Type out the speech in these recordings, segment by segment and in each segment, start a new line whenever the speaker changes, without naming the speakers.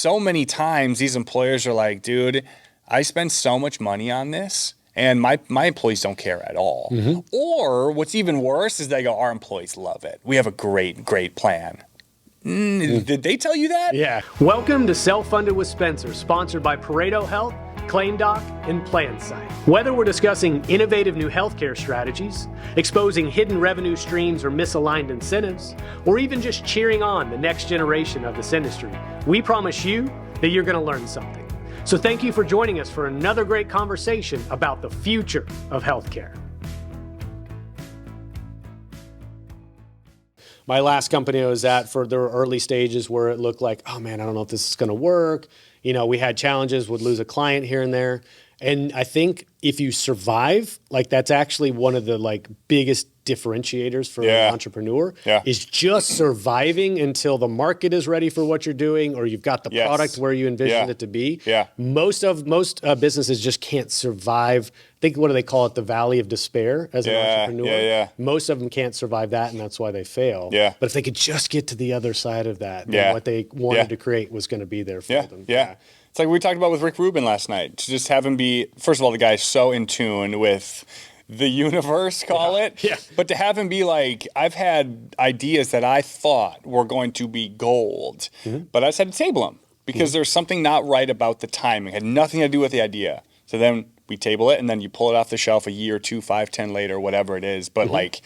so many times these employers are like, dude, I spend so much money on this and my employees don't care at all. Or what's even worse is they go, our employees love it. We have a great plan. Did they tell you that?
Yeah. Welcome to Self-Funded with Spencer, sponsored by Pareto Health, ClaimDoc, and PlanSight. Whether we're discussing innovative new healthcare strategies, exposing hidden revenue streams or misaligned incentives, or even just cheering on the next generation of this industry, we promise you that you're going to learn something. So thank you for joining us for another great conversation about the future of healthcare. My last company I was at, there were early stages where it looked like, oh man, I don't know if this is going to work. You know, we had challenges, would lose a client here and there. And I think if you survive, like that's actually one of the like biggest differentiators for an entrepreneur is just surviving until the market is ready for what you're doing, or you've got the product where you envision it to be. Most businesses just can't survive. I think, what do they call it? The valley of despair as an entrepreneur. Most of them can't survive that, and that's why they fail. But if they could just get to the other side of that, then what they wanted to create was going to be there for them.
It's like we talked about with Rick Rubin last night. To just have him be, first of all, the guy's so in tune with the universe, call it. But to have him be like, I've had ideas that I thought were going to be gold, but I just had to table them because there's something not right about the timing. It had nothing to do with the idea. So then we table it, and then you pull it off the shelf a year, 2, 5, 10 later, whatever it is. But like,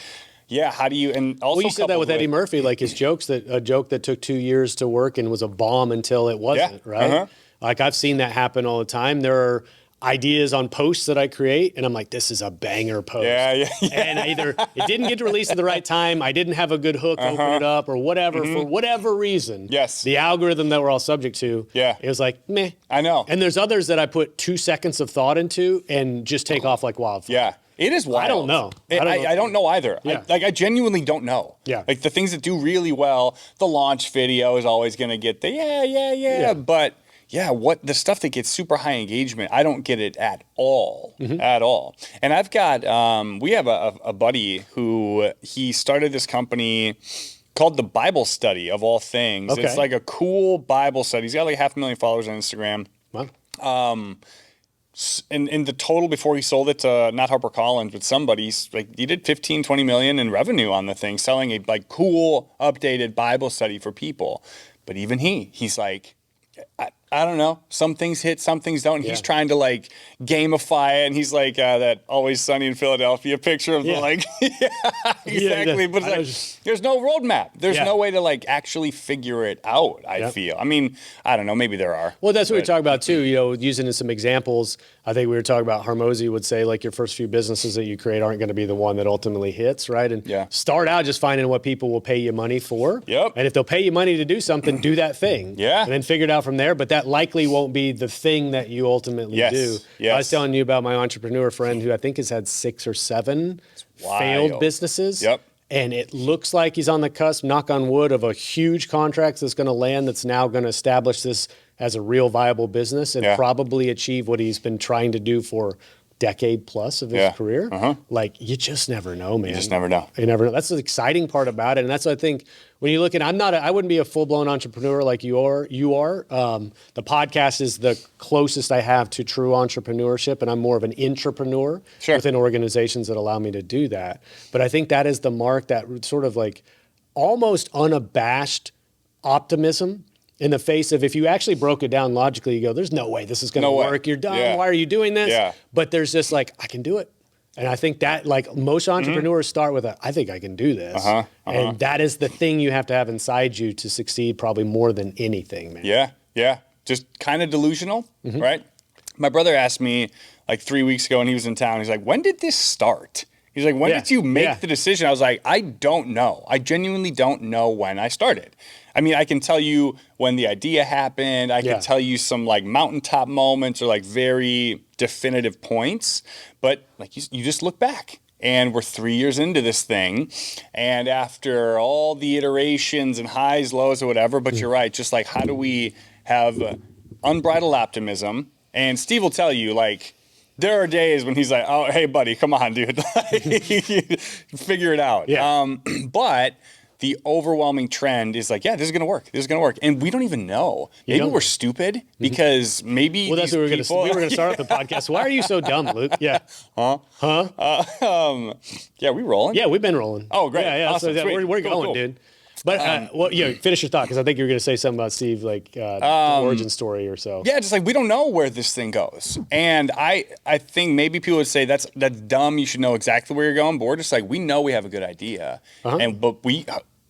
how do you, and also
you said that with Eddie Murphy, like his jokes, a joke that took 2 years to work and was a bomb until it wasn't, right? Like I've seen that happen all the time. There are ideas on posts that I create, and I'm like, this is a banger post. And either it didn't get released at the right time, I didn't have a good hook, open it up, or whatever, for whatever reason. The algorithm that we're all subject to, it was like, meh.
I know.
And there's others that I put 2 seconds of thought into and just take off like wildfire.
It is wild.
I don't know.
I don't know either. I genuinely don't know. Like the things that do really well, the launch video is always going to get the but what the stuff that gets super high engagement, I don't get it at all, at all. And I've got, we have a buddy who he started this company called The Bible Study, of all things. It's like a cool Bible study. He's got like 500,000 followers on Instagram.
Wow.
In the total before he sold it to not HarperCollins, but somebody's like he did 15, 20 million in revenue on the thing, selling a like cool updated Bible study for people. But even he's like, I don't know. Some things hit, some things don't. He's trying to like gamify it, and he's like that Always Sunny in Philadelphia picture of the like, exactly. But it's like, there's no roadmap. There's no way to like actually figure it out. I feel. I mean, I don't know. Maybe there are.
Well, that's what we talk about too. You know, using some examples. I think we were talking about Hormozi would say like your first few businesses that you create aren't going to be the one that ultimately hits, right? And start out just finding what people will pay you money for. And if they'll pay you money to do something, do that thing. And then figure it out from there. But that likely won't be the thing that you ultimately do. I was telling you about my entrepreneur friend who I think has had 6 or 7 failed businesses. And it looks like he's on the cusp, knock on wood, of a huge contract that's going to land that's now going to establish this as a real viable business and probably achieve what he's been trying to do for decade plus of his career. Like, you just never know, man.
You just never know.
You never know. That's the exciting part about it. And that's what I think when you look at, I wouldn't be a full-blown entrepreneur like you are. The podcast is the closest I have to true entrepreneurship, and I'm more of an intrapreneur within organizations that allow me to do that. But I think that is the mark, that sort of like almost unabashed optimism in the face of, if you actually broke it down logically, you go, there's no way this is going to work. You're dumb. Why are you doing this? But there's just like, I can do it. And I think that like most entrepreneurs start with I think I can do this. And that is the thing you have to have inside you to succeed, probably more than anything, man.
Just kind of delusional, right? My brother asked me like 3 weeks ago when he was in town, he's like, when did this start? He's like, when did you make the decision? I was like, I don't know. I genuinely don't know when I started. I mean, I can tell you when the idea happened. I can tell you some like mountaintop moments or like very definitive points. But like you just look back, and we're 3 years into this thing. And after all the iterations and highs, lows, or whatever, but you're right, just like how do we have unbridled optimism? And Steve will tell you, like, there are days when he's like, oh, hey, buddy, come on, dude. Figure it out. But the overwhelming trend is like, yeah, this is going to work. This is going to work. And we don't even know. Maybe we're stupid because maybe
well, that's what we were going to start off the podcast. Why are you so dumb, Luke? Yeah.
Yeah, we rolling?
Yeah, we've been rolling.
Oh, great.
Yeah,
Awesome.
So we're going, dude. But finish your thought, because I think you're going to say something about Steve, like the origin story or so.
Yeah, just like we don't know where this thing goes, and I think maybe people would say that's dumb. You should know exactly where you're going, but we're just like, we know we have a good idea, but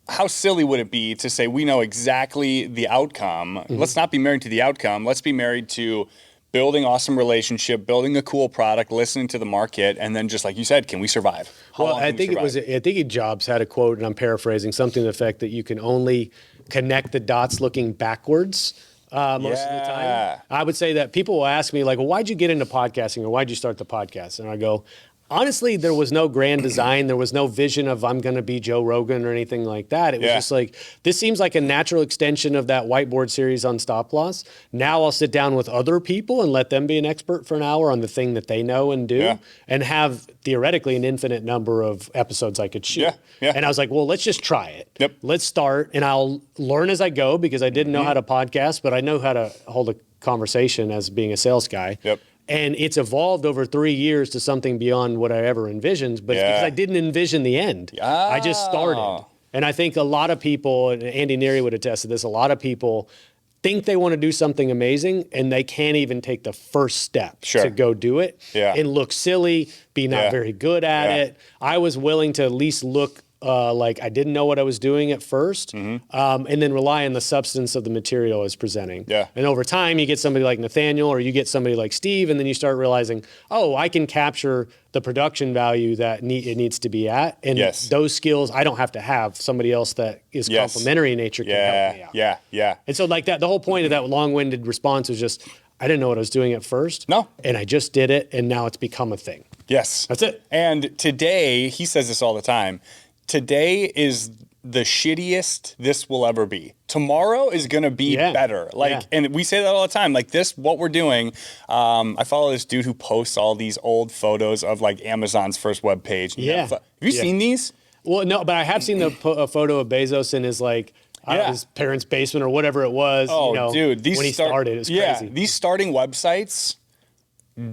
how silly would it be to say we know exactly the outcome? Let's not be married to the outcome. Let's be married to building awesome relationship, building a cool product, listening to the market, and then just like you said, can we survive?
I think Jobs had a quote, and I'm paraphrasing, something to the effect that you can only connect the dots looking backwards most of the time. I would say that people will ask me like, well, why'd you get into podcasting, or why'd you start the podcast? And I go, honestly, there was no grand design. There was no vision of I'm going to be Joe Rogan or anything like that. It was just like, this seems like a natural extension of that whiteboard series on stop loss. Now I'll sit down with other people and let them be an expert for an hour on the thing that they know and do, and have theoretically an infinite number of episodes I could shoot. And I was like, well, let's just try it. Let's start, and I'll learn as I go, because I didn't know how to podcast, but I know how to hold a conversation as being a sales guy. And it's evolved over 3 years to something beyond what I ever envisioned, but it's because I didn't envision the end. I just started. And I think a lot of people, and Andy Neary would attest to this, a lot of people think they want to do something amazing, and they can't even take the first step to go do it and look silly, be not very good at it. I was willing to at least look like I didn't know what I was doing at first, and then rely on the substance of the material I was presenting. And over time, you get somebody like Nathaniel, or you get somebody like Steve, and then you start realizing, oh, I can capture the production value that it needs to be at. And those skills I don't have to have. Somebody else that is complementary in nature can help me out. And so like that, the whole point of that long-winded response was just, I didn't know what I was doing at first. And I just did it, and now it's become a thing. That's it.
And today, he says this all the time, today is the shittiest this will ever be. Tomorrow is going to be better. And we say that all the time. Like this, what we're doing, I follow this dude who posts all these old photos of like Amazon's first webpage. Have you seen these?
Well, no, but I have seen a photo of Bezos in his like, his parents' basement or whatever it was.
Oh, dude.
When he started, it was crazy.
These starting websites,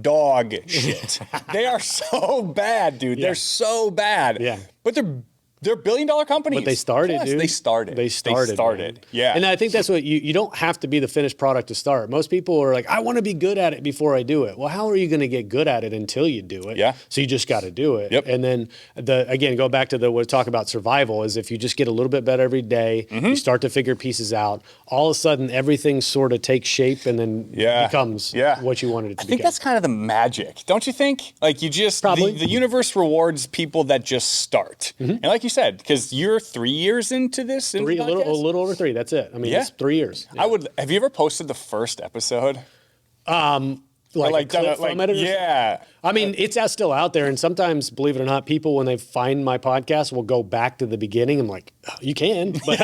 dog shit. They are so bad, dude. They're so bad. But they're billion-dollar companies.
But they started, dude.
They started. Yeah.
And I think that's what you don't have to be the finished product to start. Most people are like, I want to be good at it before I do it. Well, how are you going to get good at it until you do it? So you just got to do it. And then again, go back to what we talk about survival is if you just get a little bit better every day, you start to figure pieces out, all of a sudden everything sort of takes shape and then becomes what you wanted it to be.
I think that's kind of the magic, don't you think? Like you just, the universe rewards people that just start. And like you said, because you're 3 years into this,
a little over 3. That's it. I mean, it's 3 years.
Have you ever posted the first episode?
Like a clip from it or something? I mean, it's still out there, and sometimes, believe it or not, people, when they find my podcast, will go back to the beginning. I'm like, oh, you can, but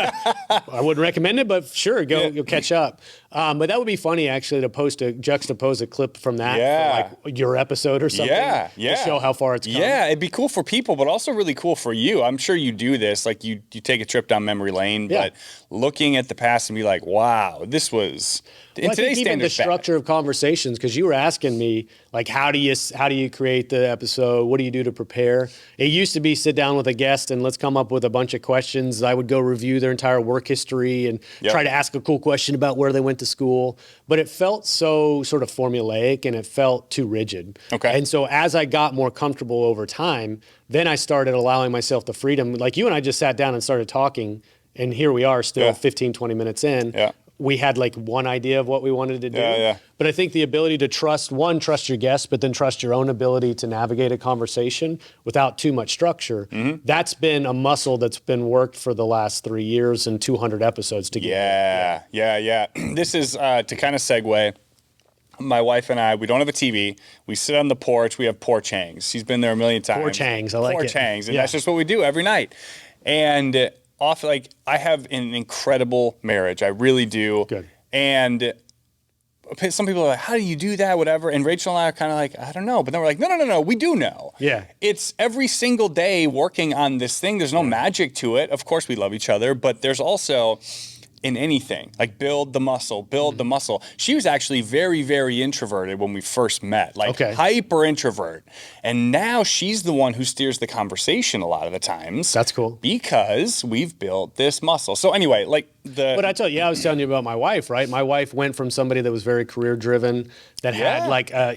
I wouldn't recommend it, but sure, you'll catch up. But that would be funny, actually, to juxtapose a clip from that for like your episode or something to show how far it's come.
Yeah, it'd be cool for people, but also really cool for you. I'm sure you do this, like you take a trip down memory lane, but looking at the past and be like, wow, this was...
Well, I think even the structure of conversations, because you were asking me, like, how do you create the episode? What do you do to prepare? It used to be sit down with a guest and let's come up with a bunch of questions. I would go review their entire work history and try to ask a cool question about where they went to school. But it felt so sort of formulaic and it felt too rigid. And so as I got more comfortable over time, then I started allowing myself the freedom. Like you and I just sat down and started talking, and here we are still 15, 20 minutes in. We had like one idea of what we wanted to do. But I think the ability to trust your guests, but then trust your own ability to navigate a conversation without too much structure, that's been a muscle that's been worked for the last 3 years and 200 episodes to get.
This is to kind of segue. My wife and I, we don't have a TV. We sit on the porch. We have porch hangs. She's been there a million times.
Porch hangs, I like it.
Porch hangs, and that's just what we do every night. And I have an incredible marriage. I really do.
Good.
And some people are like, how do you do that? Whatever. And Rachel and I are kind of like, I don't know. But then we're like, no, we do know.
Yeah.
It's every single day working on this thing. There's no magic to it. Of course, we love each other, but there's also in anything, like build the muscle. She was actually very, very introverted when we first met, like hyper introvert. And now she's the one who steers the conversation a lot of the times.
That's cool.
Because we've built this muscle. So anyway,
But I was telling you about my wife, right? My wife went from somebody that was very career driven, that had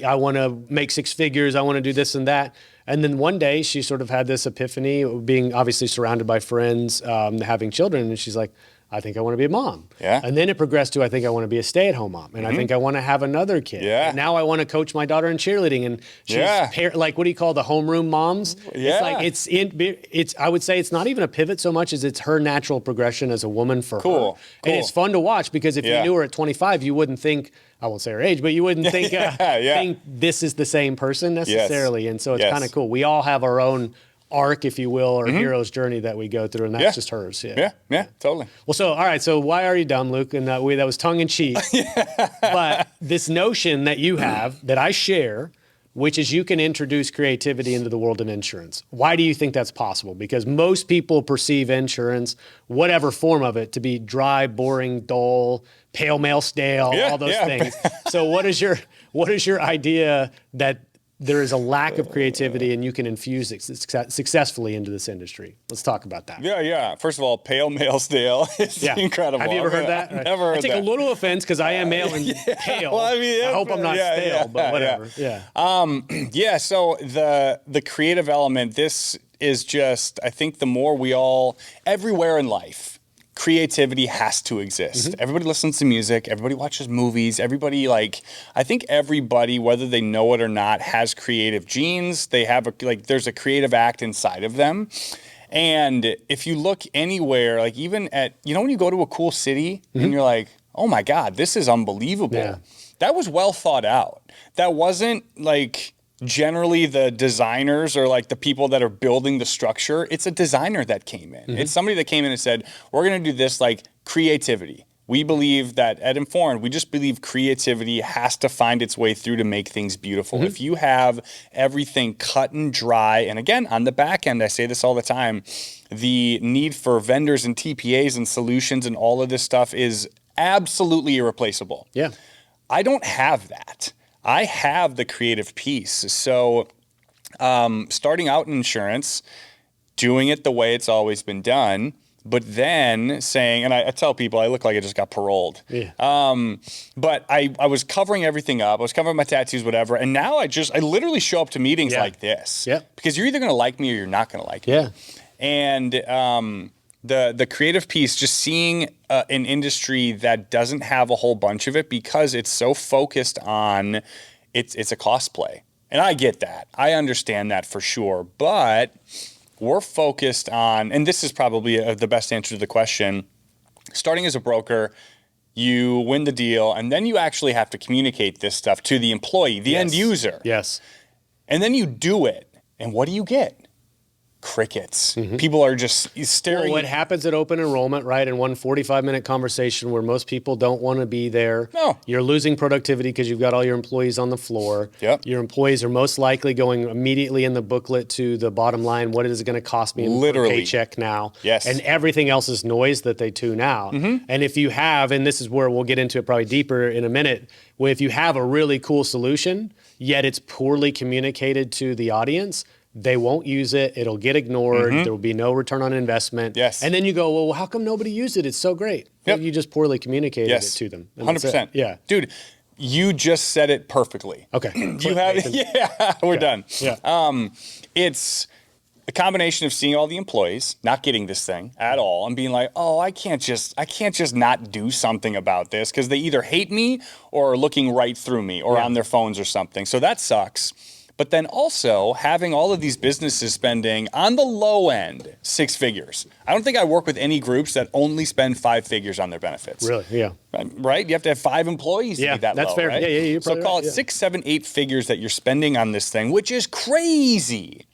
I want to make 6 figures, I want to do this and that. And then one day she sort of had this epiphany, being obviously surrounded by friends, having children. And she's like, I think I want to be a mom.
Yeah.
And then it progressed to, I think I want to be a stay-at-home mom. And I think I want to have another kid.
Yeah.
And now I want to coach my daughter in cheerleading. And she's like, what do you call the homeroom moms?
Yeah.
It's like, I would say it's not even a pivot so much as it's her natural progression as a woman for her. And it's fun to watch because if you knew her at 25, you wouldn't think, I won't say her age, but you wouldn't think, think this is the same person necessarily. And so it's kind of cool. We all have our own arc, if you will, or hero's journey that we go through, and that's just hers.
Yeah, totally.
Well, so, all right, so why are you dumb, Luke? And that was tongue-in-cheek. But this notion that you have, that I share, which is you can introduce creativity into the world of insurance. Why do you think that's possible? Because most people perceive insurance, whatever form of it, to be dry, boring, dull, pale, male, stale, all those things. So what is your idea that there is a lack of creativity and you can infuse it successfully into this industry? Let's talk about that.
Yeah. First of all, pale, male, stale is incredible.
Have you ever heard that?
I've never heard that.
I take a little offense because I am male and pale. Well, I hope I'm not stale, but whatever.
So the creative element, this is just, I think the more we all, everywhere in life, creativity has to exist. Everybody listens to music. Everybody watches movies. Everybody, I think everybody, whether they know it or not, has creative genes. They have there's a creative act inside of them. And if you look anywhere, even at, when you go to a cool city and you're like, oh my God, this is unbelievable. Yeah. That was well thought out. That wasn't generally the designers or the people that are building the structure. It's a designer that came in. It's somebody that came in and said, we're going to do this creativity. We believe that at INFRMD, we just believe creativity has to find its way through to make things beautiful. If you have everything cut and dry, and again, on the back end, I say this all the time, the need for vendors and TPAs and solutions and all of this stuff is absolutely irreplaceable.
Yeah.
I don't have that. I have the creative piece. So starting out in insurance, doing it the way it's always been done, but then saying, and I tell people I look like I just got paroled. Yeah. But I was covering everything up. I was covering my tattoos, whatever. And now I literally show up to meetings like this.
Yeah.
Because you're either going to like me or you're not going to like me.
Yeah.
And the creative piece, just seeing an industry that doesn't have a whole bunch of it because it's so focused on it's a cost play. And I get that. I understand that for sure. But we're focused on, and this is probably the best answer to the question, starting as a broker, you win the deal, and then you actually have to communicate this stuff to the employee, the end user.
Yes.
And then you do it. And what do you get? Crickets. People are just staring.
Well, what happens at open enrollment, right? In one 45-minute conversation where most people don't want to be there.
No.
You're losing productivity because you've got all your employees on the floor.
Yep.
Your employees are most likely going immediately in the booklet to the bottom line. What is it going to cost me in a paycheck now?
Yes.
And everything else is noise that they tune out. And if you have, and this is where we'll get into it probably deeper in a minute, where if you have a really cool solution, yet it's poorly communicated to the audience, they won't use it. It'll get ignored. There will be no return on investment.
Yes.
And then you go, well, how come nobody used it? It's so great.
Yep.
Well, you just poorly communicated it to them.
100%.
Yeah.
Dude, you just said it perfectly.
Okay.
You have it. Yeah, we're done.
Yeah.
It's a combination of seeing all the employees not getting this thing at all and being like, oh, I can't just not do something about this because they either hate me or are looking right through me or on their phones or something. So that sucks. But then also having all of these businesses spending on the low end 6 figures. I don't think I work with any groups that only spend 5 figures on their benefits.
Really? Yeah.
Right? You have to have 5 employees to be that low.
That's fair.
Right?
Yeah, you're
so call it 6, 7, 8 figures that you're spending on this thing, which is crazy.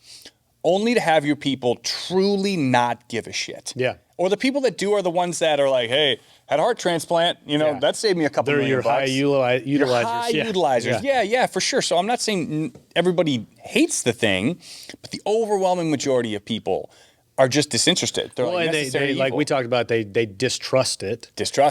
only to have your people truly not give a shit.
Yeah.
Or the people that do are the ones that are like, hey, had a heart transplant, that saved me a couple million bucks.
They're your high utilizers.
Your high utilizers. Yeah, for sure. So I'm not saying everybody hates the thing, but the overwhelming majority of people are just disinterested. They're like,
they like we talked about, they distrust it.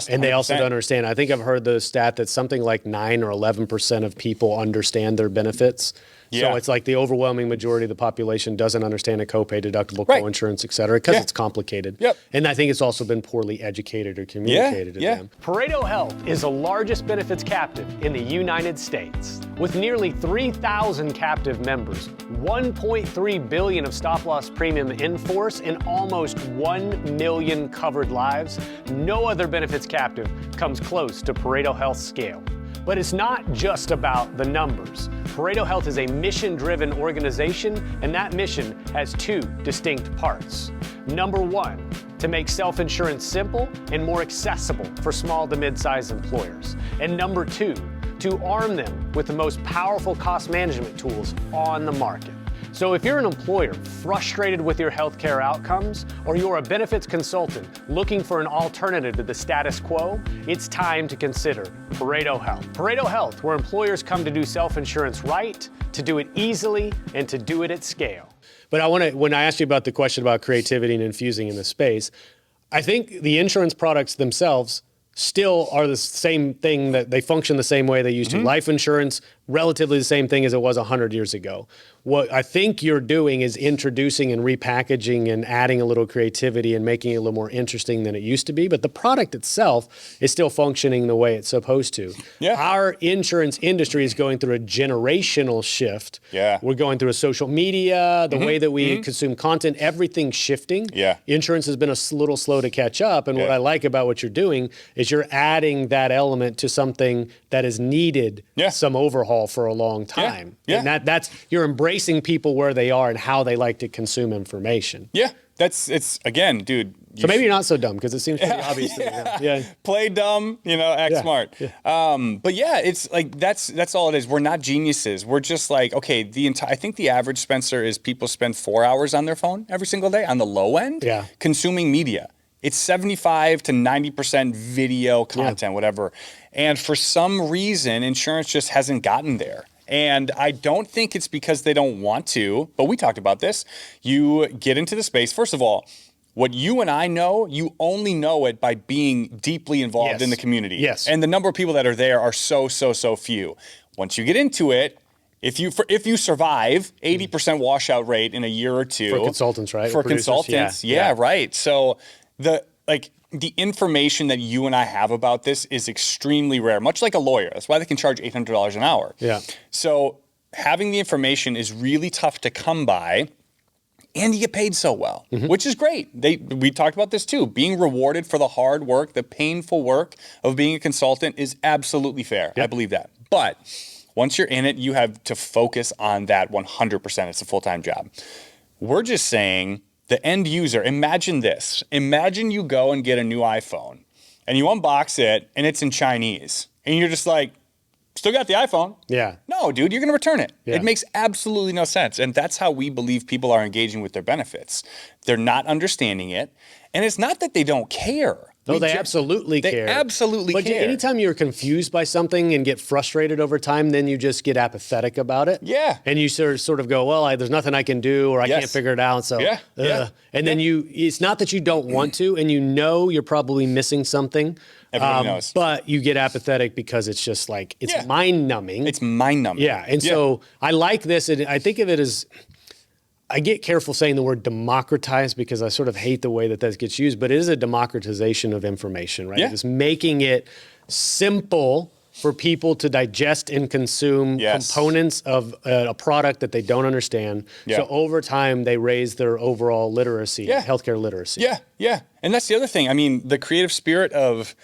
And
they also don't understand. I think I've heard the stat that something like 9 or 11% of people understand their benefits. So it's like the overwhelming majority of the population doesn't understand a copay, deductible, coinsurance, et cetera, because it's complicated. And I think it's also been poorly educated or communicated to them.
Pareto Health is the largest benefits captive in the United States. With nearly 3,000 captive members, $1.3 billion of stop-loss premium in force, and almost 1 million covered lives, no other benefits captive comes close to Pareto Health's scale. But it's not just about the numbers. Pareto Health is a mission-driven organization, and that mission has 2 distinct parts. Number 1, to make self-insurance simple and more accessible for small to mid-sized employers. And number 2, to arm them with the most powerful cost management tools on the market. So if you're an employer frustrated with your healthcare outcomes, or you're a benefits consultant looking for an alternative to the status quo, it's time to consider Pareto Health. Pareto Health, where employers come to do self-insurance right, to do it easily, and to do it at scale.
But when I asked you about the question about creativity and infusing in the space, I think the insurance products themselves still are the same thing, that they function the same way they used to. Life insurance, relatively the same thing as it was 100 years ago. What I think you're doing is introducing and repackaging and adding a little creativity and making it a little more interesting than it used to be. But the product itself is still functioning the way it's supposed to. Our insurance industry is going through a generational shift. We're going through a social media, the way that we consume content, everything's shifting. Insurance has been a little slow to catch up. And what I like about what you're doing is you're adding that element to something that is needed some overhaul for a long time. And that's, you're embracing people where they are and how they like to consume information.
It's again, dude.
So maybe you're not so dumb, because it seems pretty obvious to me now.
Play dumb, act smart. But it's like, that's all it is. We're not geniuses. We're just like, okay, I think the average, Spencer, is people spend 4 hours on their phone every single day on the low end consuming media. It's 75 to 90% video content, whatever. And for some reason, insurance just hasn't gotten there. And I don't think it's because they don't want to, but we talked about this. You get into the space. First of all, what you and I know, you only know it by being deeply involved in the community. And the number of people that are there are so few. Once you get into it, if you survive, 80% washout rate in a year or two.
For consultants, right?
For consultants, right. So the information that you and I have about this is extremely rare, much like a lawyer. That's why they can charge $800 an hour. So having the information is really tough to come by, and you get paid so well, which is great. We talked about this too. Being rewarded for the hard work, the painful work of being a consultant is absolutely fair. I believe that. But once you're in it, you have to focus on that 100%. It's a full-time job. We're just saying, the end user, imagine this. Imagine you go and get a new iPhone and you unbox it and it's in Chinese. And you're just like, still got the iPhone. No, dude, you're going to return it. It makes absolutely no sense. And that's how we believe people are engaging with their benefits. They're not understanding it. And it's not that they don't care.
No, they absolutely care.
They absolutely care.
But anytime you're confused by something and get frustrated over time, then you just get apathetic about it. And you sort of go, well, there's nothing I can do, or I can't figure it out. So, and then it's not that you don't want to, and you're probably missing something.
Everybody knows.
But you get apathetic because it's just like, it's mind-numbing.
It's mind-numbing.
And so I like this, and I think of it as, I get careful saying the word democratize, because I sort of hate the way that gets used, but it is a democratization of information, right? It's making it simple for people to digest and consume components of a product that they don't understand. So over time, they raise their overall literacy, healthcare literacy.
And that's the other thing. I mean, the creative spirit of,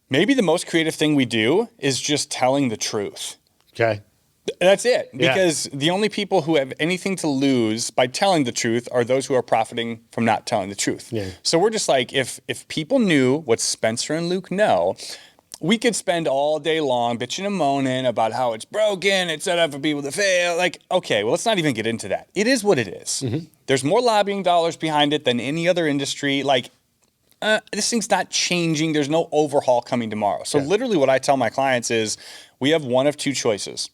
maybe the most creative thing we do is just telling the truth. That's it. Because the only people who have anything to lose by telling the truth are those who are profiting from not telling the truth. So we're just like, if people knew what Spencer and Luke know, we could spend all day long bitching and moaning about how it's broken, it's set up for people to fail. Like, okay, well, let's not even get into that. It is what it is. There's more lobbying dollars behind it than any other industry. Like, this thing's not changing. There's no overhaul coming tomorrow. So literally what I tell my clients is we have one of two choices.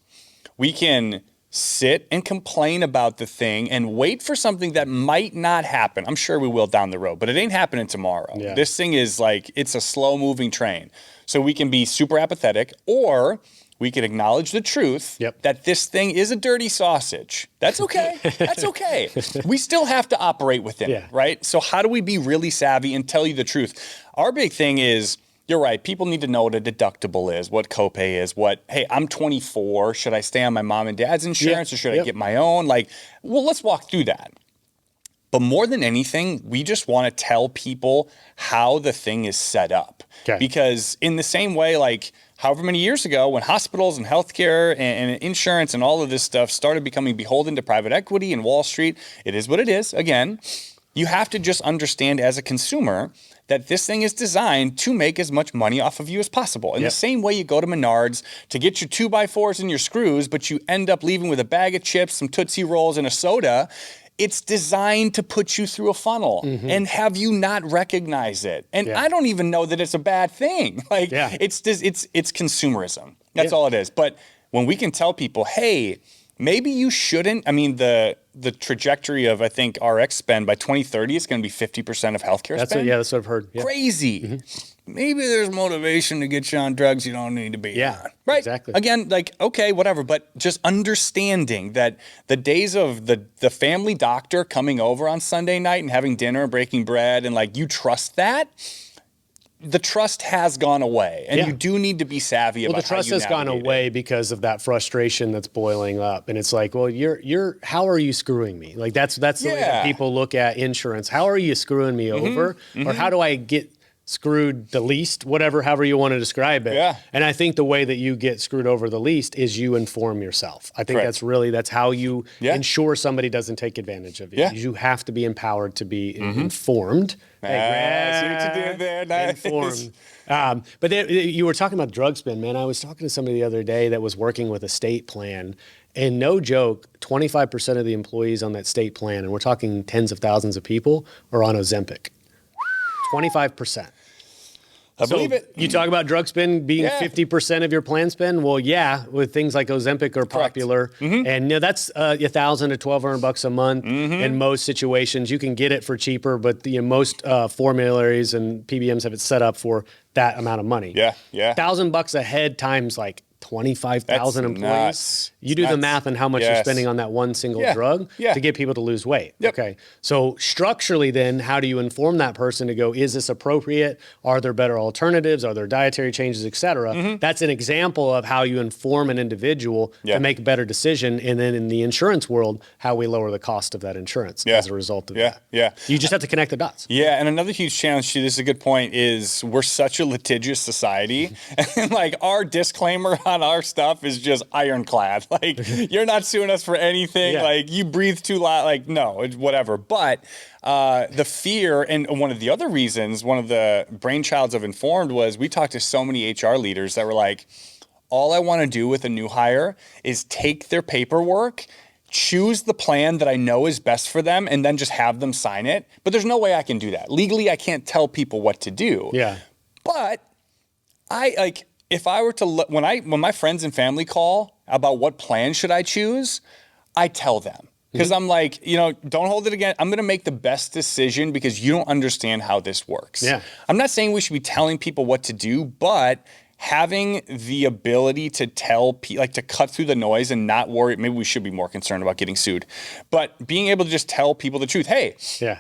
We can sit and complain about the thing and wait for something that might not happen. I'm sure we will down the road, but it ain't happening tomorrow. Yeah. This thing is like, it's a slow moving train. So we can be super apathetic, or we can acknowledge the truth that this thing is a dirty sausage. That's okay. That's okay. We still have to operate within it, right? So how do we be really savvy and tell you the truth? Our big thing is, you're right. People need to know what a deductible is, what copay is, hey, I'm 24. Should I stay on my mom and dad's insurance or should I get my own? Like, well, let's walk through that. But more than anything, we just want to tell people how the thing is set up. Because in the same way, like however many years ago when hospitals and healthcare and insurance and all of this stuff started becoming beholden to private equity and Wall Street, it is what it is. Again, you have to just understand as a consumer that this thing is designed to make as much money off of you as possible. In the same way you go to Menards to get your 2x4s and your screws, but you end up leaving with a bag of chips, some Tootsie Rolls, and a soda, it's designed to put you through a funnel and have you not recognize it. And I don't even know that it's a bad thing. Like, it's consumerism. That's all it is. But when we can tell people, hey, maybe you shouldn't. I mean, the trajectory of, I think, RX spend by 2030 is going to be 50% of healthcare spend.
That's what I've heard.
Crazy. Maybe there's motivation to get you on drugs you don't need to be on. Right.
Exactly.
Again, like, okay, whatever. But just understanding that the days of the family doctor coming over on Sunday night and having dinner and breaking bread and like, you trust that, the trust has gone away, and you do need to be savvy about how you navigate it. Well, the trust has gone away
because of that frustration that's boiling up, and it's like, well, you're how are you screwing me? Like that's the way that people look at insurance. How are you screwing me over, or how do I get screwed the least? However you want to describe it. Yeah. And I think the way that you get screwed over the least is you inform yourself. I think that's how you ensure somebody doesn't take advantage of you. You have to be empowered to be informed.
See what you did there. Nice.
Informed. But you were talking about drug spend, man. I was talking to somebody the other day that was working with a state plan, and no joke, 25% of the employees on that state plan, and we're talking tens of thousands of people, are on Ozempic. 25%.
I believe it.
You talk about drug spend being 50% of your plan spend. Well, with things like Ozempic are popular, and that's $1,000 to $1,200 a month in most situations. You can get it for cheaper, but most formularies and PBMs have it set up for that amount of money. $1,000 a head times like 25,000 employees.
Nuts.
You do the math on how much you're spending on that one single drug to get people to lose weight. Okay. So structurally then, how do you inform that person to go, is this appropriate? Are there better alternatives? Are there dietary changes, et cetera? That's an example of how you inform an individual to make a better decision. And then in the insurance world, how we lower the cost of that insurance as a result of that. You just have to connect the dots.
And another huge challenge, this is a good point, is we're such a litigious society. And like our disclaimer on our stuff is just ironclad. Like, you're not suing us for anything. Like, you breathe too loud. Like, no, it's whatever. But the fear, and one of the other reasons, one of the brainchilds of Informed was we talked to so many HR leaders that were like, all I want to do with a new hire is take their paperwork, choose the plan that I know is best for them, and then just have them sign it. But there's no way I can do that. Legally, I can't tell people what to do. But if I were to look, when my friends and family call about what plan should I choose, I tell them. Because I'm like, don't hold it again. I'm going to make the best decision because you don't understand how this works. I'm not saying we should be telling people what to do, but having the ability to tell people, like to cut through the noise and not worry. Maybe we should be more concerned about getting sued, but being able to just tell people the truth. Hey,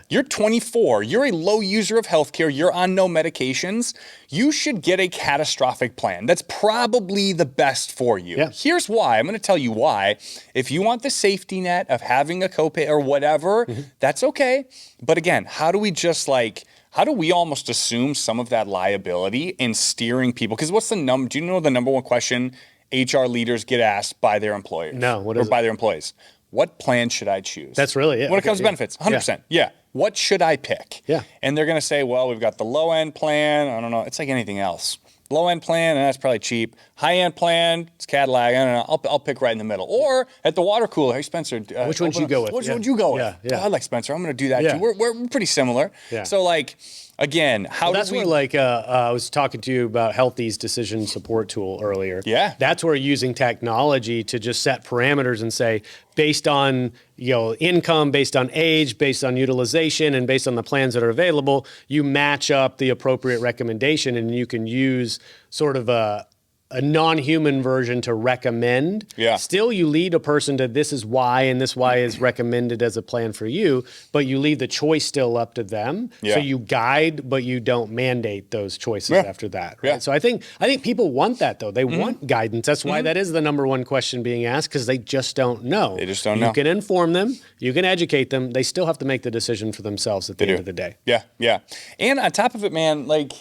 you're 24. You're a low user of healthcare. You're on no medications. You should get a catastrophic plan. That's probably the best for you. Here's why. I'm going to tell you why. If you want the safety net of having a copay or whatever, that's okay. But again, how do we almost assume some of that liability in steering people? Because do you know the number one question HR leaders get asked by their employers?
No, what is it?
By their employees. What plan should I choose?
That's really it.
When it comes to benefits, 100%. What should I pick? And they're going to say, well, we've got the low end plan. I don't know. It's like anything else. Low-end plan, and that's probably cheap. High-end plan, it's Cadillac. I don't know. I'll pick right in the middle. Or at the water cooler, hey, Spencer.
Which one would you go with?
Which one would you go with?
Yeah.
Oh, I like Spencer. I'm going to do that too. We're pretty similar. Yeah. So, like, again,
that's where, like, I was talking to you about Healthy's decision support tool earlier.
Yeah.
That's where using technology to just set parameters and say, based on income, based on age, based on utilization, and based on the plans that are available, you match up the appropriate recommendation, and you can use sort of a non-human version to recommend.
Yeah.
Still, you lead a person to this is why, and this why is recommended as a plan for you, but you leave the choice still up to them.
Yeah.
So you guide, but you don't mandate those choices after that. Right?
Yeah.
So I think people want that, though. They want guidance. That's why that is the number one question being asked, because they just don't know.
They just don't know.
You can inform them. You can educate them. They still have to make the decision for themselves at the end of the day.
Yeah, yeah. And on top of it, man, like,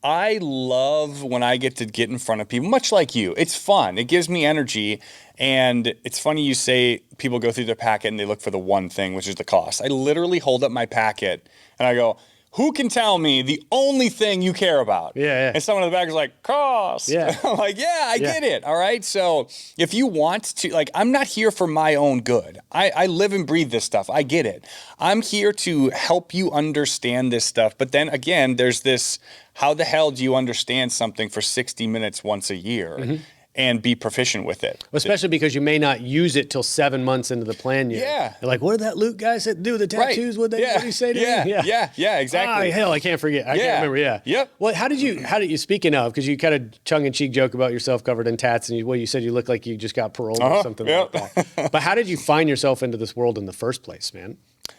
I love when I get in front of people, much like you. It's fun. It gives me energy. And it's funny you say people go through their packet and they look for the one thing, which is the cost. I literally hold up my packet and I go, who can tell me the only thing you care about?
Yeah.
And someone in the back is like, cost.
Yeah.
I'm like, I get it. All right. So if you want to, like, I'm not here for my own good. I live and breathe this stuff. I get it. I'm here to help you understand this stuff. But then again, there's this, how the hell do you understand something for 60 minutes once a year? And be proficient with it.
Especially because you may not use it till 7 months into the plan year.
Yeah.
You're like, what did that Luke guy do with the tattoos? What did he say to me?
Yeah, exactly.
Hell, I can't forget. I can't remember, Yep. Well, how did you, speaking of, because you kind of tongue-in-cheek joke about yourself covered in tats, and you said you look like you just got paroled or something like that. But how did you find yourself into this world in the first place, man?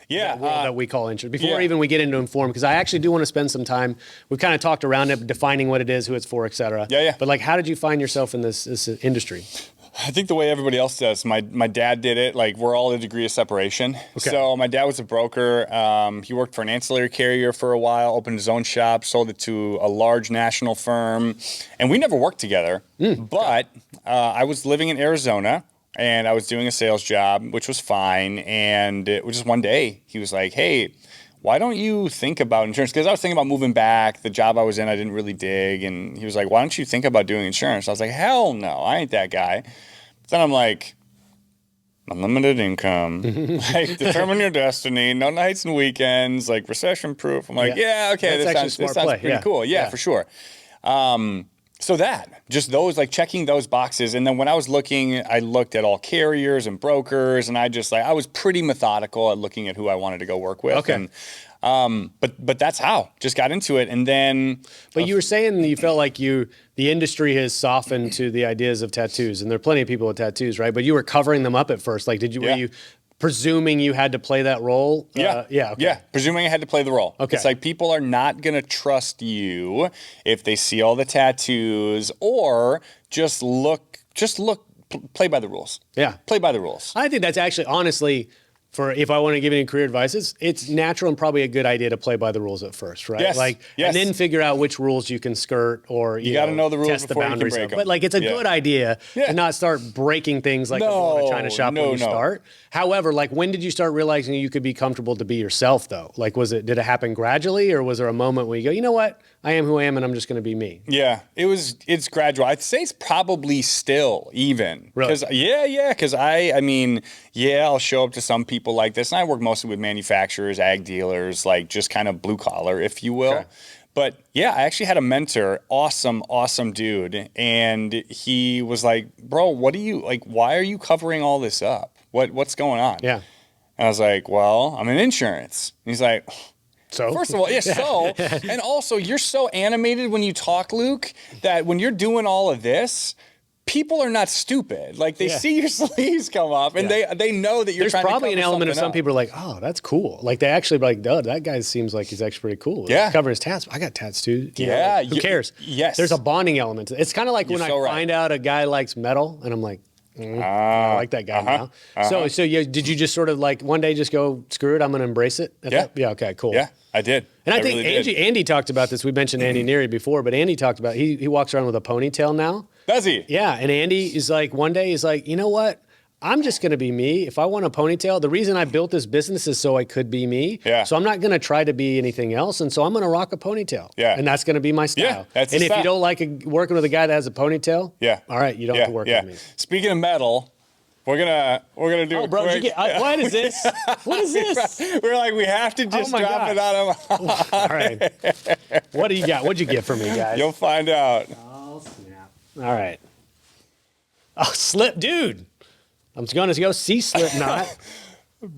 Yeah,
that world that we call insurance. Before even we get into Inform, because I actually do want to spend some time. We've kind of talked around it, defining what it is, who it's for, et cetera.
Yeah.
But like, how did you find yourself in this industry?
I think the way everybody else does. My dad did it. Like, we're all a degree of separation. Okay. So my dad was a broker. He worked for an ancillary carrier for a while, opened his own shop, sold it to a large national firm, and we never worked together. But I was living in Arizona. And I was doing a sales job, which was fine. And it was just one day, he was like, hey, why don't you think about insurance? Because I was thinking about moving back. The job I was in, I didn't really dig. And he was like, why don't you think about doing insurance? I was like, hell no, I ain't that guy. But then I'm like, unlimited income, like, determine your destiny, no nights and weekends, like, recession proof. I'm like, okay, this sounds pretty cool. Yeah, for sure. So just those, like, checking those boxes. And then when I was looking, I looked at all carriers and brokers, and I was pretty methodical at looking at who I wanted to go work with.
Okay.
And, but that's how, just got into it. And then.
But you were saying you felt like the industry has softened to the ideas of tattoos, and there are plenty of people with tattoos, right? But you were covering them up at first. Like, were you presuming you had to play that role?
Yeah, presuming I had to play the role.
Okay.
It's like, people are not going to trust you if they see all the tattoos, or just play by the rules. Yeah. Play by the rules.
I think that's actually, honestly, if I want to give any career advice, it's natural and probably a good idea to play by the rules at first, right?
Yes.
And then figure out which rules you can skirt, or you got to know the rules test before the boundaries you can break them. But like, it's a good idea to not start breaking things like a China shop when you start. However, like, when did you start realizing you could be comfortable to be yourself, though? Like, did it happen gradually, or was there a moment where you go, you know what? I am who I am, and I'm just going to be me.
Yeah, it's gradual. I'd say it's probably still even.
Really?
Because I'll show up to some people like this, and I work mostly with manufacturers, ag dealers, like, just kind of blue collar, if you will. Okay. But yeah, I actually had a mentor, awesome dude, and he was like, bro, why are you covering all this up? What's going on?
Yeah.
And I was like, well, I'm in insurance. And he's like,
so?
First of all, and also, you're so animated when you talk, Luke, that when you're doing all of this, people are not stupid. Like, they see your sleeves come up, and they know that you're trying to cover something up. There's
probably an element of some people are like, oh, that's cool. Like, they actually be like, duh, that guy seems like he's actually pretty cool.
Yeah.
He's covering his tats. I got tats too.
Yeah.
Who cares?
Yes.
There's a bonding element. It's kind of like when I find out a guy likes metal, and I'm like, I like that guy now. So did you just sort of, like, one day just go, screw it, I'm going to embrace it? Yeah, okay, cool.
Yeah, I did.
And I think really Andy talked about this. We mentioned Andy Neary before, but Andy talked about, he walks around with a ponytail now.
Does he?
Yeah, and Andy is like, one day he's like, you know what? I'm just going to be me. If I want a ponytail, the reason I built this business is so I could be me.
Yeah.
So I'm not going to try to be anything else. And so I'm going to rock a ponytail.
Yeah.
And that's going to be my style.
Yeah, that's
and
the
if
style.
you don't like working with a guy that has a ponytail,
yeah.
all right, you don't have to work with me.
Speaking of metal, we're gonna do.
Oh, bro,
quick,
what is this? What is this?
We're like, we have to just drop it on him.
All right. What do you got? What'd you get for me, guys?
You'll find out.
Oh, snap. All right. Oh, dude. I'm going to go see Slipknot.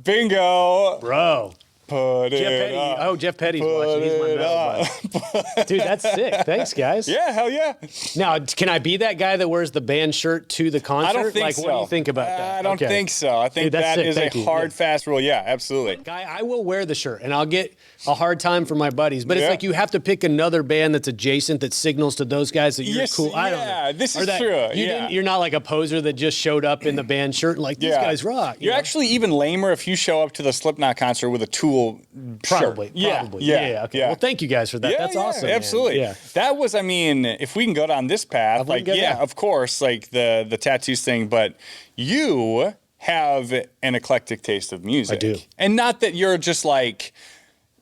Bingo.
Bro.
Put
Jeff
it
Petty.
up.
Oh, Jeff Petty's watching. He's my metal buddy. Dude, that's sick. Thanks, guys.
Yeah, hell yeah.
Now, can I be that guy that wears the band shirt to the concert?
I don't think
so. What do you think about that?
I don't think so. I think that is a hard, fast rule. Yeah, absolutely.
Guy, I will wear the shirt, and I'll get a hard time from my buddies. But it's like you have to pick another band that's adjacent that signals to those guys that you're cool. I don't know.
Yeah, this is true.
You're not like a poser that just showed up in the band shirt and like, these guys rock.
You're actually even lamer if you show up to the Slipknot concert with a Tool shirt.
Probably.
Yeah.
Okay. Well, thank you guys for that. That's awesome.
Absolutely.
Man. Yeah.
That was, I mean, if we can go down this path, of course, like the tattoos thing, but you have an eclectic taste of music.
I do.
And not that you're just like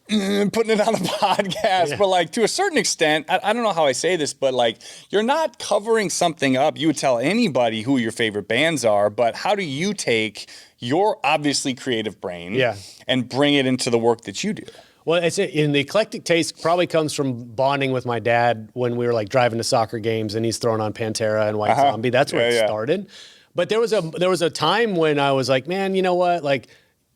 putting it on the podcast, but like to a certain extent, I don't know how I say this, but like you're not covering something up. You would tell anybody who your favorite bands are, but how do you take your obviously creative brain and bring it into the work that you do?
Well, in the eclectic taste probably comes from bonding with my dad when we were like driving to soccer games and he's throwing on Pantera and White Zombie. That's where it started. But there was a time when I was like, man, you know what? Like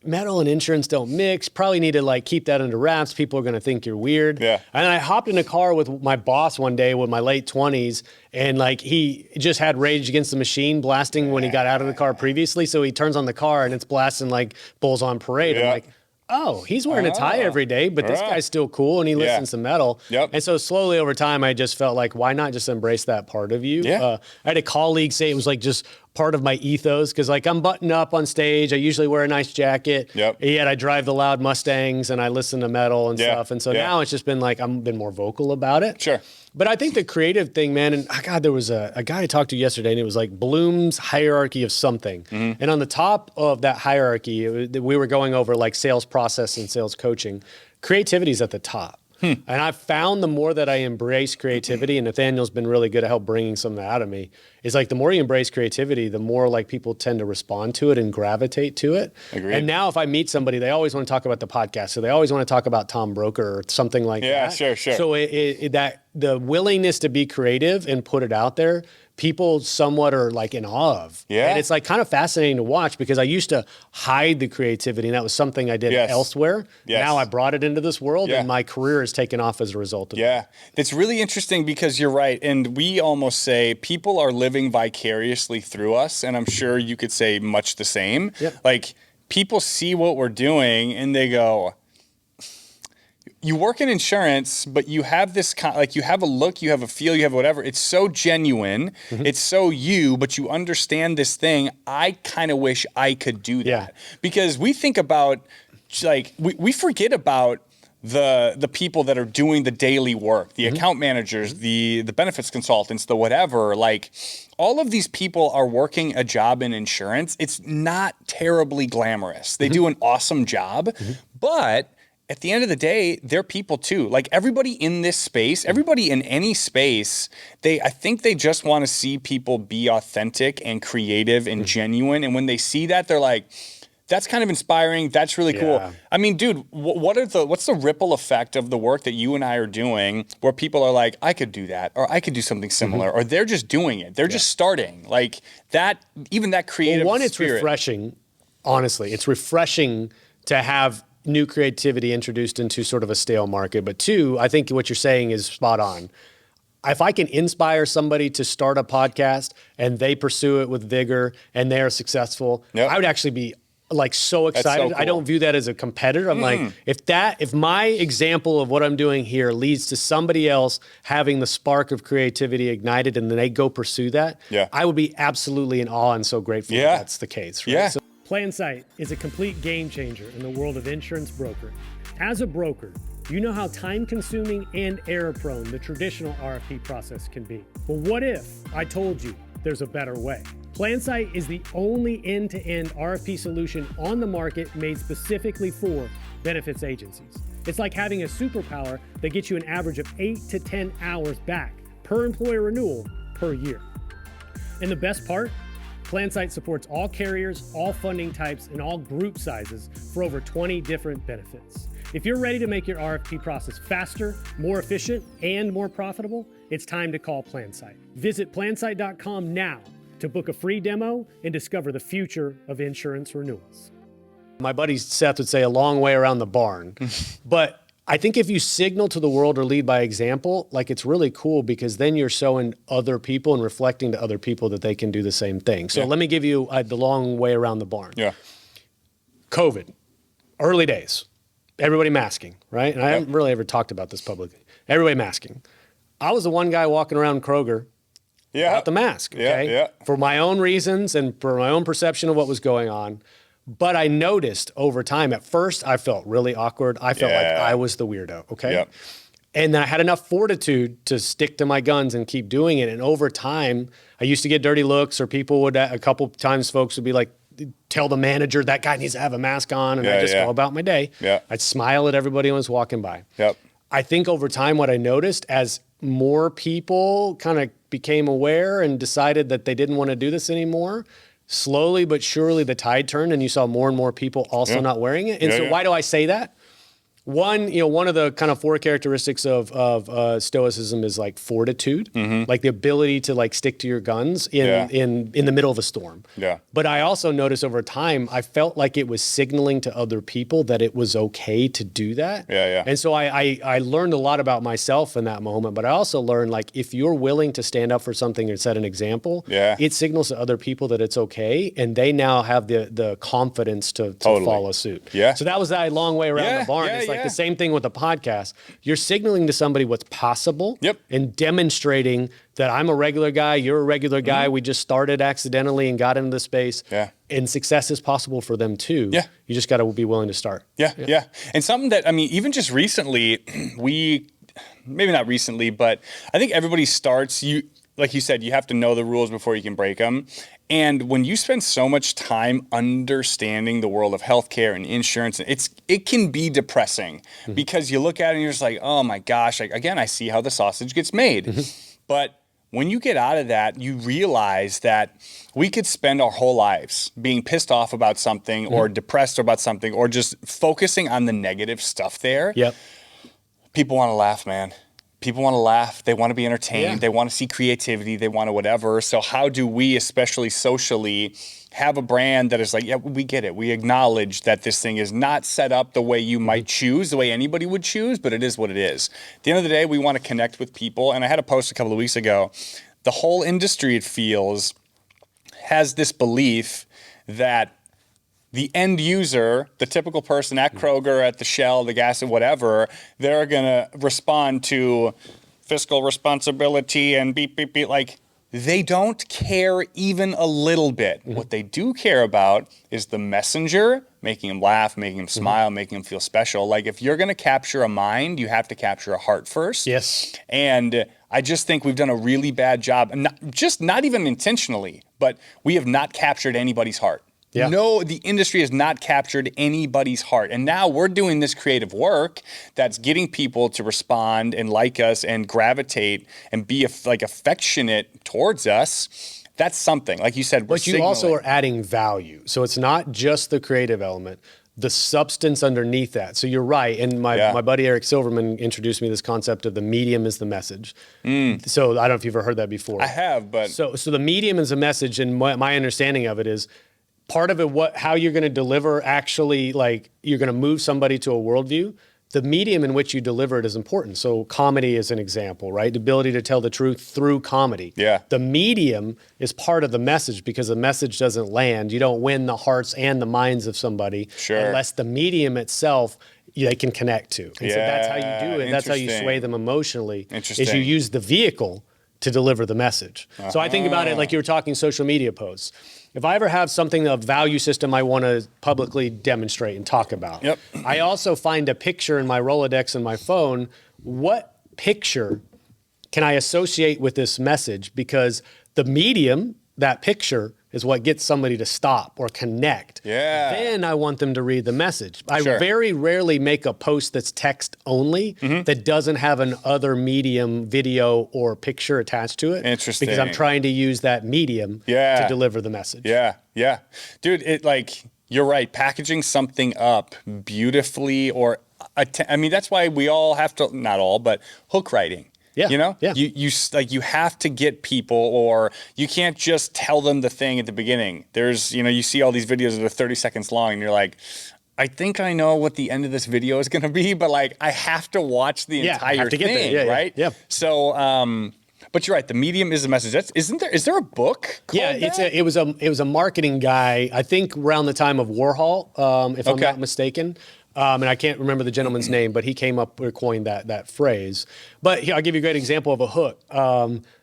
metal and insurance don't mix. Probably need to like keep that under wraps. People are going to think you're weird.
Yeah.
And I hopped in a car with my boss one day with my late 20s and like he just had Rage Against the Machine blasting when he got out of the car previously. So he turns on the car and it's blasting like Bulls on Parade. I'm like, oh, he's wearing a tie every day, but this guy's still cool and he listens to metal.
Yep.
And so slowly over time, I just felt like, why not just embrace that part of you?
Yeah.
I had a colleague say it was like just part of my ethos because like I'm buttoned up on stage. I usually wear a nice jacket.
Yep.
Yet I drive the loud Mustangs and I listen to metal and stuff. And so now it's just been like I've been more vocal about it.
Sure.
But I think the creative thing, man, and God, there was a guy I talked to yesterday, and it was like Bloom's hierarchy of something. Mm-hmm. And on the top of that hierarchy, we were going over like sales process and sales coaching. Creativity is at the top. And I've found the more that I embrace creativity, and Nathaniel's been really good at help bringing some of that out of me, is like the more you embrace creativity, the more like people tend to respond to it and gravitate to it.
Agreed.
And now if I meet somebody, they always want to talk about the podcast. So they always want to talk about Tom Broker or something like that.
Yeah, sure.
So that the willingness to be creative and put it out there, people somewhat are like in awe of.
Yeah.
And it's like kind of fascinating to watch because I used to hide the creativity and that was something I did elsewhere.
Yes.
Now I brought it into this world and my career has taken off as a result of it.
Yeah. That's really interesting because you're right. And we almost say people are living vicariously through us. And I'm sure you could say much the same.
Yep.
Like people see what we're doing and they go, you work in insurance, but you have this like you have a look, you have a feel, you have whatever. It's so genuine. Mm-hmm. It's so you, but you understand this thing. I kind of wish I could do that because we think about like we forget about the people that are doing the daily work, the account managers, the benefits consultants, the whatever. Like all of these people are working a job in insurance. It's not terribly glamorous. They do an awesome job, but at the end of the day, they're people too. Like everybody in this space, everybody in any space, I think they just want to see people be authentic and creative and genuine. And when they see that, they're like, that's kind of inspiring. That's really cool. I mean, dude, what's the ripple effect of the work that you and I are doing where people are like, I could do that, or I could do something similar, or they're just doing it. They're just starting. Like that, even that creative
Well, one, it's
spirit.
refreshing. Honestly, it's refreshing to have new creativity introduced into sort of a stale market. But two, I think what you're saying is spot on. If I can inspire somebody to start a podcast and they pursue it with vigor and they are successful, I would actually be like so excited.
So cool.
I don't view that as a competitor. I'm like, if my example of what I'm doing here leads to somebody else having the spark of creativity ignited and then they go pursue that, I would be absolutely in awe and so grateful that that's the case. Right?
Yeah.
So,
PlanSight is a complete game changer in the world of insurance brokering. As a broker, you know how time-consuming and error-prone the traditional RFP process can be. Well, what if I told you there's a better way? PlanSight is the only end-to-end RFP solution on the market made specifically for benefits agencies. It's like having a superpower that gets you an average of 8 to 10 hours back per employer renewal per year. And the best part, PlanSight supports all carriers, all funding types, and all group sizes for over 20 different benefits. If you're ready to make your RFP process faster, more efficient, and more profitable, it's time to call PlanSight. Visit plansight.com now to book a free demo and discover the future of insurance renewals. My buddy Seth would say a long way around the barn, but I think if you signal to the world or lead by example, like it's really cool because then you're showing other people and reflecting to other people that they can do the same thing. So let me give you the long way around the barn.
Yeah.
COVID, early days, everybody masking, right? And I haven't really ever talked about this publicly. Everybody masking. I was the one guy walking around Kroger without the mask, okay? For my own reasons and for my own perception of what was going on. But I noticed over time, at first, I felt really awkward. I felt like I was the weirdo, okay? And then I had enough fortitude to stick to my guns and keep doing it. And over time, I used to get dirty looks or people would, a couple times folks would be like, tell the manager that guy needs to have a mask on. And I just go about my day. I'd smile at everybody who was walking by. I think over time, what I noticed as more people kind of became aware and decided that they didn't want to do this anymore, slowly but surely the tide turned and you saw more and more people also not wearing it. And so why do I say that? One, one of the kind of 4 characteristics of stoicism is like fortitude, like the ability to like stick to your guns in the middle of a storm. But I also noticed over time, I felt like it was signaling to other people that it was okay to do that. And so I learned a lot about myself in that moment, but I also learned like if you're willing to stand up for something and set an example, it signals to other people that it's okay, and they now have the confidence to follow suit. So that was that long way around the barn. It's like the same thing with the podcast. You're signaling to somebody what's possible and demonstrating that I'm a regular guy, you're a regular guy, we just started accidentally and got into the space. And success is possible for them too. You just got to be willing to start.
And something that, I mean, even just recently, maybe not recently, but I think everybody starts, like you said, you have to know the rules before you can break them. And when you spend so much time understanding the world of healthcare and insurance, it can be depressing because you look at it and you're just like, oh my gosh, again, I see how the sausage gets made. But when you get out of that, you realize that we could spend our whole lives being pissed off about something or depressed about something or just focusing on the negative stuff there. People want to laugh, man. People want to laugh. They want to be entertained. They want to see creativity. They want to whatever. So how do we, especially socially, have a brand that is like, yeah, we get it. We acknowledge that this thing is not set up the way you might choose, the way anybody would choose, but it is what it is. At the end of the day, we want to connect with people. And I had a post a couple of weeks ago. The whole industry, it feels, has this belief that the end user, the typical person at Kroger, at the Shell, the gas, and whatever, they're going to respond to fiscal responsibility and beep, beep, beep. Like, they don't care even a little bit. What they do care about is the messenger, making them laugh, making them smile, making them feel special. Like, if you're going to capture a mind, you have to capture a heart first. And I just think we've done a really bad job, and not even intentionally, but we have not captured anybody's heart. No, the industry has not captured anybody's heart. And now we're doing this creative work that's getting people to respond and like us and gravitate and be affectionate towards us. That's something. Like you said,
but you also are adding value. So it's not just the creative element, the substance underneath that. So you're right. And my buddy Eric Silverman introduced me to this concept of the medium is the message. So I don't know if you've ever heard that before.
I have, but
so the medium is a message, and my understanding of it is part of it, how you're going to deliver actually, like you're going to move somebody to a worldview. The medium in which you deliver it is important. So comedy is an example, right? The ability to tell the truth through comedy. The medium is part of the message because the message doesn't land. You don't win the hearts and the minds of somebody unless the medium itself they can connect to. And so that's how you do it. That's how you sway them emotionally. Is you use the vehicle to deliver the message. So I think about it like you were talking social media posts. If I ever have something of value system I want to publicly demonstrate and talk about, I also find a picture in my Rolodex and my phone. What picture can I associate with this message? Because the medium, that picture,
is what gets somebody to stop or connect.
Yeah.
Then I want them to read the message. I very rarely make a post that's text only that doesn't have an other medium, video or picture attached to it.
Interesting.
Because I'm trying to use that medium to deliver the message.
Yeah, yeah. Dude, you're right. Packaging something up beautifully I mean, that's why we all have to, not all, but hook writing.
Yeah.
You know,
yeah.
you have to get people, or you can't just tell them the thing at the beginning. There's, you see all these videos that are 30 seconds long and you're like, I think I know what the end of this video is going to be, but I have to watch the entire thing, right?
Yeah.
So, but you're right. The medium is the message. Is there a book called that?
It was a marketing guy, I think around the time of Warhol, if I'm not mistaken. And I can't remember the gentleman's name, but he came up or coined that phrase. But here, I'll give you a great example of a hook.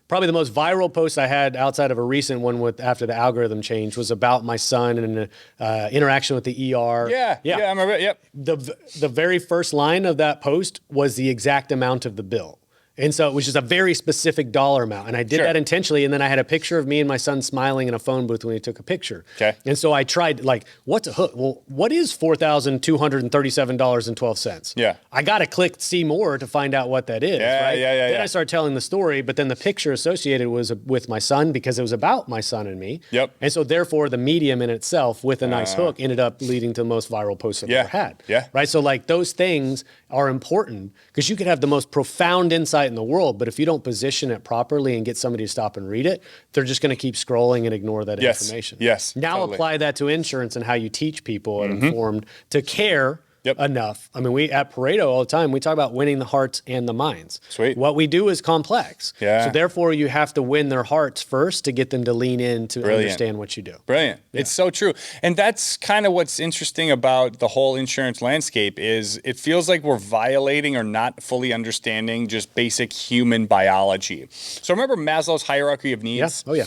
Probably the most viral post I had outside of a recent one after the algorithm change was about my son and an interaction with the ER.
Yeah, I remember it, yep.
The very first line of that post was the exact amount of the bill. And so it was just a very specific dollar amount. And I did that intentionally. And then I had a picture of me and my son smiling in a phone booth when he took a picture. Okay. And so I tried, what's a hook? Well, what is $4,237.12?
Yeah.
I got to click see more to find out what that is. Right? Then I started telling the story, but then the picture associated was with my son because it was about my son and me.
Yep.
And so therefore the medium in itself with a nice hook ended up leading to the most viral post I've ever had.
Yeah.
Right. So those things are important because you could have the most profound insight in the world, but if you don't position it properly and get somebody to stop and read it, they're just going to keep scrolling and ignore that information.
Yes.
Now apply that to insurance and how you teach people at Informed to care enough. I mean, we at Pareto all the time, we talk about winning the hearts and the minds.
Sweet.
What we do is complex.
Yeah.
So therefore you have to win their hearts first to get them to lean in to understand what you do.
Brilliant. Yeah. It's so true. And that's kind of what's interesting about the whole insurance landscape is it feels like we're violating or not fully understanding just basic human biology. So remember Maslow's hierarchy of needs?
Yeah. Oh yeah.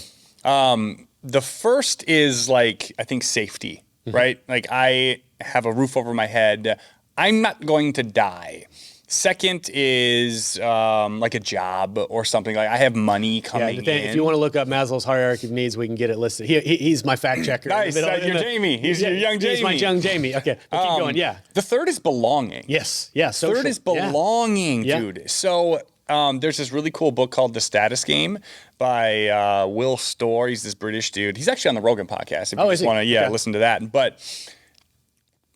The first is I think safety, right? I have a roof over my head. I'm not going to die. Second is a job or something. I have money coming in.
If you want to look up Maslow's hierarchy of needs, we can get it listed. He's my fact checker.
Nice. You're Jamie. He's your young Jamie.
He's my young Jamie. Okay. Keep going. Yeah.
The third is belonging.
Yes. Yeah. Social.
Third is belonging, dude. So there's this really cool book called The Status Game by Will Storr. He's this British dude. He's actually on the Rogan podcast. If you just want to listen to that. But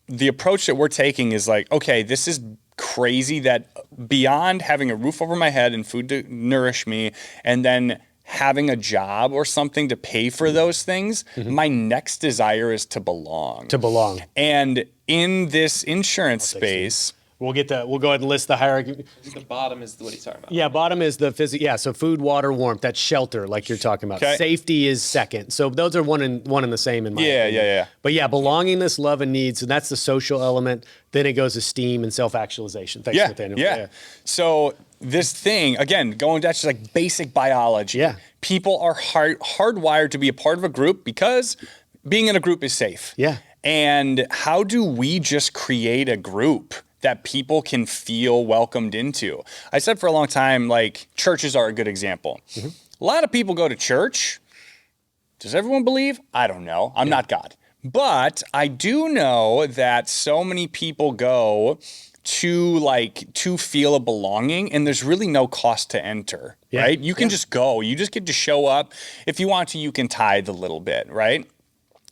the approach that we're taking is okay, this is crazy that beyond having a roof over my head and food to nourish me and then having a job or something to pay for those things, my next desire is to belong.
To belong.
And in this insurance space,
we'll go ahead and list the hierarchy.
The bottom is what he's talking about.
Yeah, bottom is the physical. Yeah, so food, water, warmth. That's shelter, like you're talking about.
Okay.
Safety is second. So those are one and the same in my opinion.
Yeah.
But yeah, belongingness, love, and needs. So that's the social element. Then it goes esteem and self-actualization. Thanks, Nathaniel.
Yeah. So this thing, again, going back to basic biology.
Yeah.
People are hardwired to be a part of a group because being in a group is safe.
Yeah.
And how do we just create a group that people can feel welcomed into? I said for a long time, churches are a good example. A lot of people go to church. Does everyone believe? I don't know. I'm not God. But I do know that so many people go to feel a belonging, and there's really no cost to enter, right? You can just go. You just get to show up. If you want to, you can tithe a little bit, right?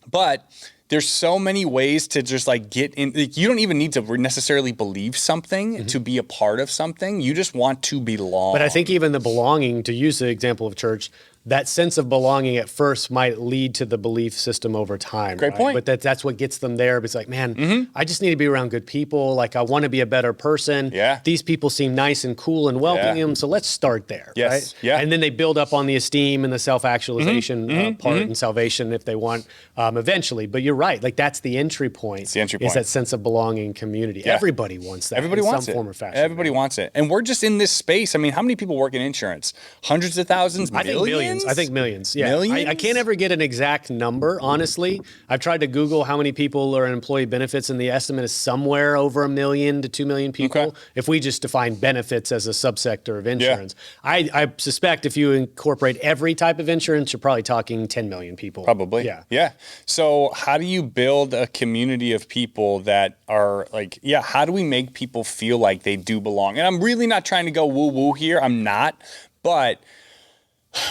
But there's so many ways to just get in. You don't even need to necessarily believe something to be a part of something. You just want to belong.
But I think even the belonging, to use the example of church, that sense of belonging at first might lead to the belief system over time.
Great point.
But that's what gets them there. It's man, I just need to be around good people. I want to be a better person.
Yeah.
These people seem nice and cool and welcoming, so let's start there.
Yes.
Right?
Yeah.
And then they build up on the esteem and the self-actualization part and salvation if they want eventually. But you're right. That's the entry point.
It's the entry point.
Is that sense of belonging community. Yeah. Everybody wants that.
Everybody wants
some
it.
form or fashion.
Everybody wants it. And we're just in this space. I mean, how many people work in insurance? Hundreds of thousands?
I think
millions? Millions?
I think millions. Yeah.
Millions?
I can't ever get an exact number, honestly. I've tried to Google how many people are in employee benefits, and the estimate is somewhere over 1 million to 2 million people.
Okay.
If we just define benefits as a subsector of insurance. I suspect if you incorporate every type of insurance, you're probably talking 10 million people.
Probably. Yeah. So how do you build a community of people that are like, how do we make people feel like they do belong? And I'm really not trying to go woo-woo here. I'm not. But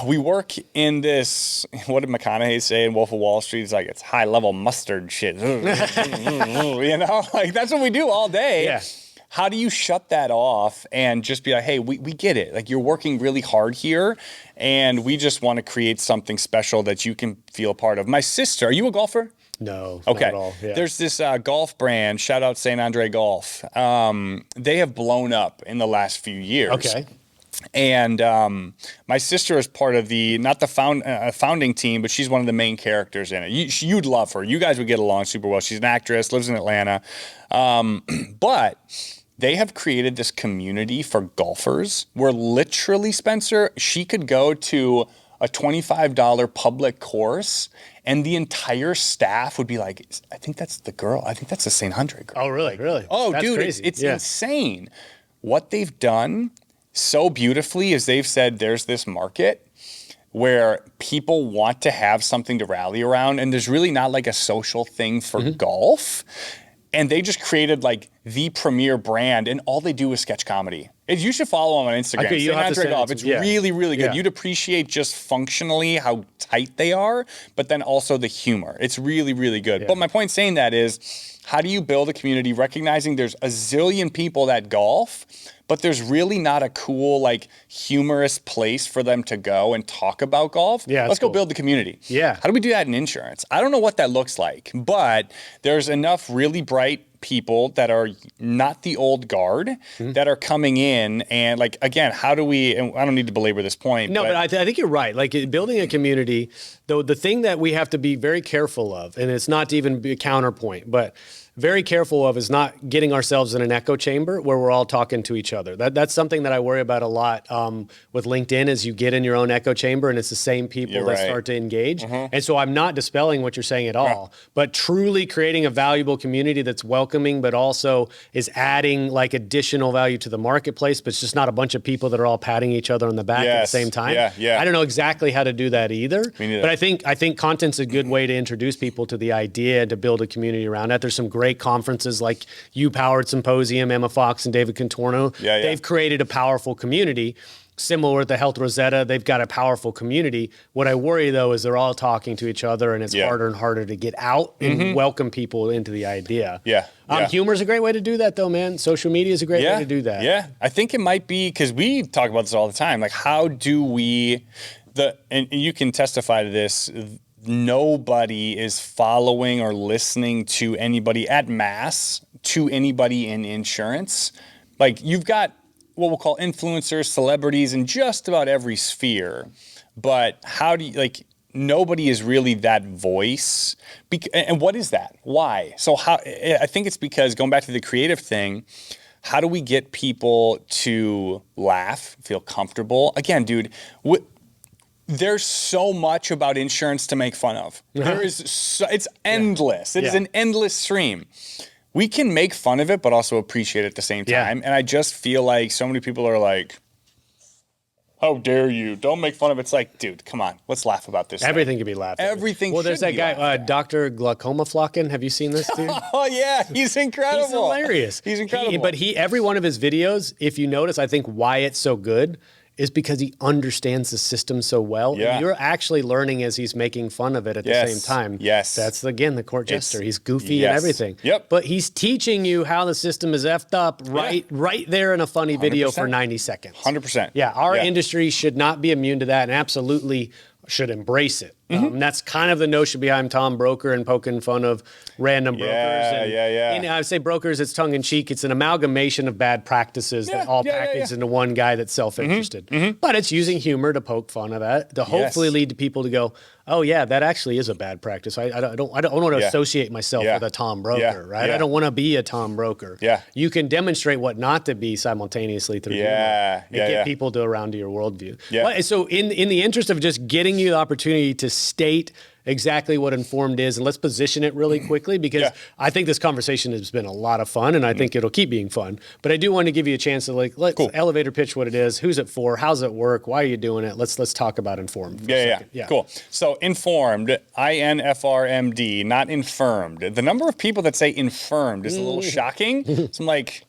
we work in this, what did McConaughey say in Wolf of Wall Street? It's like, it's high-level mustard shit. You know? Like, that's what we do all day.
Yeah.
How do you shut that off and just be like, hey, we get it. Like, you're working really hard here, and we just want to create something special that you can feel a part of. My sister, are you a golfer?
No,
okay.
Not at all. Yeah.
There's this golf brand, shout out St. Andre Golf. They have blown up in the last few years.
Okay.
And my sister is part of the, not the founding team, but she's one of the main characters in it. You'd love her. You guys would get along super well. She's an actress, lives in Atlanta. But they have created this community for golfers where literally, Spencer, she could go to a $25 public course and the entire staff would be like, I think that's the girl. I think that's the St. Andre girl.
Oh, really? Really?
Oh,
That's
dude,
crazy.
it's insane. What they've done so beautifully is they've said there's this market where people want to have something to rally around, and there's really not like a social thing for golf. And they just created like the premier brand, and all they do is sketch comedy. You should follow them on Instagram.
Okay, you'll have to send it to
It's
me. Yeah.
really, really good.
Yeah.
You'd appreciate just functionally how tight they are, but then also the humor. It's really, really good.
Yeah.
But my point saying that is, how do you build a community recognizing there's a zillion people that golf, but there's really not a cool, like, humorous place for them to go and talk about golf?
Yeah,
Let's go
cool.
build the community.
Yeah.
How do we do that in insurance? I don't know what that looks like, but there's enough really bright people that are not the old guard that are coming in, and like, again, how do we, and I don't need to belabor this point.
No, but I think you're right. Like, building a community, though, the thing that we have to be very careful of, and it's not to even be a counterpoint, but very careful of, is not getting ourselves in an echo chamber where we're all talking to each other. That's something that I worry about a lot with LinkedIn, is you get in your own echo chamber and it's the same people that start to engage. And so I'm not dispelling what you're saying at all, but truly creating a valuable community that's welcoming, but also is adding like additional value to the marketplace, but it's just not a bunch of people that are all patting each other on the back at the same time. I don't know exactly how to do that either, but I think content's a good way to introduce people to the idea and to build a community around that. There's some great conferences like U-Powered Symposium, Emma Fox and David Contorno. They've created a powerful community. Similar to Health Rosetta, they've got a powerful community. What I worry, though, is they're all talking to each other, and it's harder and harder to get out and welcome people into the idea. Humor is a great way to do that, though, man. Social media is a great way to do that.
I think it might be, because we talk about this all the time, like, how do we, and you can testify to this, nobody is following or listening to anybody at mass, to anybody in insurance. Like, you've got what we'll call influencers, celebrities in just about every sphere. But how do you, like, nobody is really that voice. And what is that? Why? So I think it's because, going back to the creative thing, how do we get people to laugh, feel comfortable? Again, dude, there's so much about insurance to make fun of. There is it's endless. It is an endless stream. We can make fun of it, but also appreciate it at the same time. And I just feel like so many people are like, how dare you? Don't make fun of it. It's like, dude, come on. Let's laugh about this.
Everything can be laughed at.
Everything
Well, there's
should
that
be
guy, Dr. Glaucoma Flocken. Have you seen this dude?
Oh, yeah. He's incredible.
He's hilarious.
He's incredible.
But every one of his videos, if you notice, I think why it's so good is because he understands the system so well.
Yeah.
And you're actually learning as he's making fun of it at the same time.
Yes.
That's, again, the court jester. He's goofy and everything.
Yep.
But he's teaching you how the system is effed up right there in a funny video for 90 seconds.
100%.
Yeah, our industry should not be immune to that and absolutely should embrace it. That's kind of the notion behind Tom Broker and poking fun of random brokers. And I say brokers, it's tongue in cheek. It's an amalgamation of bad practices that all packaged into one guy that's self-interested. But it's using humor to poke fun of that, to hopefully lead to people to go, oh yeah, that actually is a bad practice. I don't want to associate myself with a Tom Broker, right? I don't want to be a Tom Broker. You can demonstrate what not to be simultaneously through humor and get people to around to your worldview. So in the interest of just getting you the opportunity to state exactly what Informed is, and let's position it really quickly, because I think this conversation has been a lot of fun, and I think it'll keep being fun. But I do want to give you a chance to let's elevator pitch what it is, who's it for, how's it work, why are you doing it? Let's talk about Informed for a second.
Cool. So Informed, INFRMD, not infirmed. The number of people that say infirmed is a little shocking. So I'm like,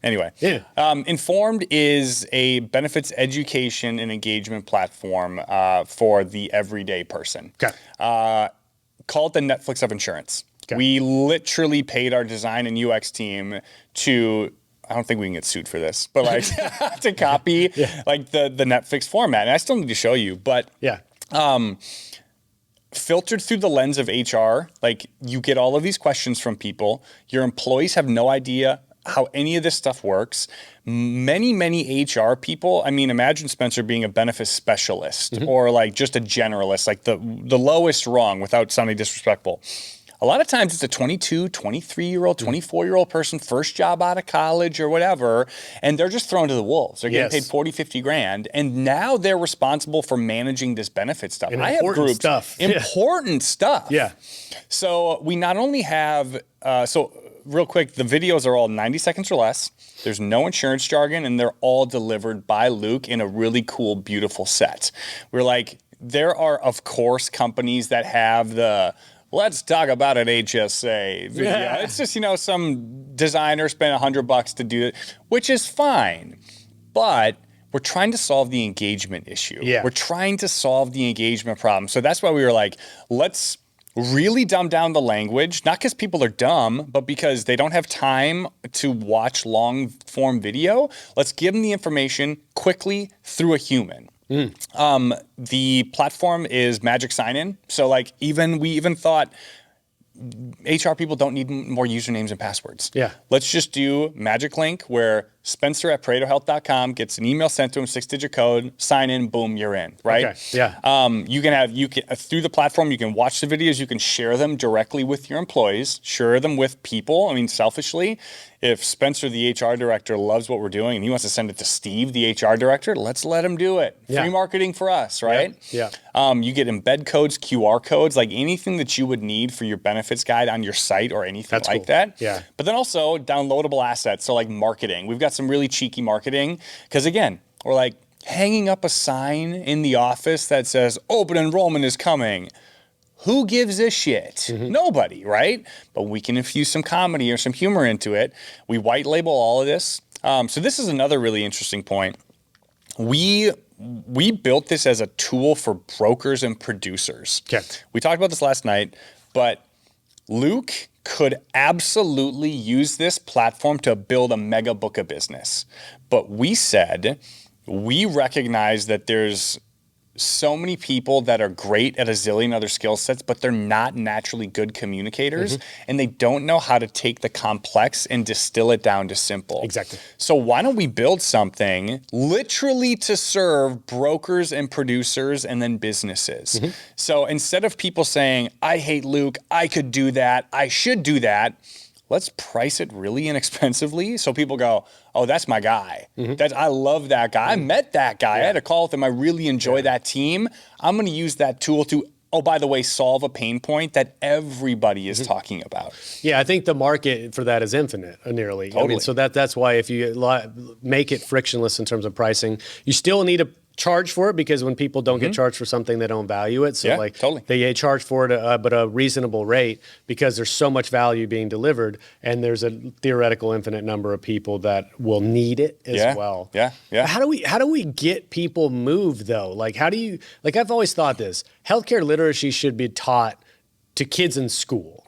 anyway, Informed is a benefits education and engagement platform for the everyday person. Call it the Netflix of insurance. We literally paid our design and UX team to, I don't think we can get sued for this, but like to copy like the Netflix format. And I still need to show you, but filtered through the lens of HR, like you get all of these questions from people. Your employees have no idea how any of this stuff works. Many HR people, I mean, imagine Spencer being a benefits specialist or like just a generalist, like the lowest rung without sounding disrespectful. A lot of times it's a 22, 23-year-old, 24-year-old person, first job out of college or whatever, and they're just thrown to the wolves. They're getting paid 40, 50 grand, and now they're responsible for managing this benefit stuff. I have groups. Important stuff. So we not only have, real quick, the videos are all 90 seconds or less. There's no insurance jargon, and they're all delivered by Luke in a really cool, beautiful set. We're like, there are, of course, companies that have the let's talk about an HSA video. It's just, some designer spent $100 to do it, which is fine. But we're trying to solve the engagement issue. We're trying to solve the engagement problem. So that's why we were like, let's really dumb down the language, not because people are dumb, but because they don't have time to watch long form video. Let's give them the information quickly through a human. The platform is magic sign-in. So like we even thought HR people don't need more usernames and passwords. Let's just do magic link where Spencer at ParetoHealth.com gets an email sent to him, 6-digit code, sign in, boom, you're in, right? You can through the platform, you can watch the videos, you can share them directly with your employees, share them with people. I mean, selfishly, if Spencer, the HR director, loves what we're doing and he wants to send it to Steve, the HR director, let's let him do it. Free marketing for us, right? You get embed codes, QR codes, like anything that you would need for your benefits guide on your site or anything that. But then also downloadable assets, so like marketing. We've got some really cheeky marketing because again, we're like hanging up a sign in the office that says open enrollment is coming. Who gives a shit? Nobody, right? But we can infuse some comedy or some humor into it. We white label all of this. So this is another really interesting point. We built this as a tool for brokers and producers. We talked about this last night, but Luke could absolutely use this platform to build a mega book of business. But we said, we recognize that there's so many people that are great at a zillion other skill sets, but they're not naturally good communicators and they don't know how to take the complex and distill it down to simple. So why don't we build something literally to serve brokers and producers and then businesses? So instead of people saying, I hate Luke, I could do that, I should do that, let's price it really inexpensively so people go, oh, that's my guy. I love that guy. I met that guy. I had a call with him. I really enjoy that team. I'm going to use that tool to, oh, by the way, solve a pain point that everybody is talking about.
I think the market for that is infinite, nearly. I mean, so that's why if you make it frictionless in terms of pricing, you still need to charge for it because when people don't get charged for something, they don't value it. So they charge for it, but a reasonable rate because there's so much value being delivered and there's a theoretical infinite number of people that will need it as well. How do we get people moved though? Like I've always thought this, healthcare literacy should be taught to kids in school.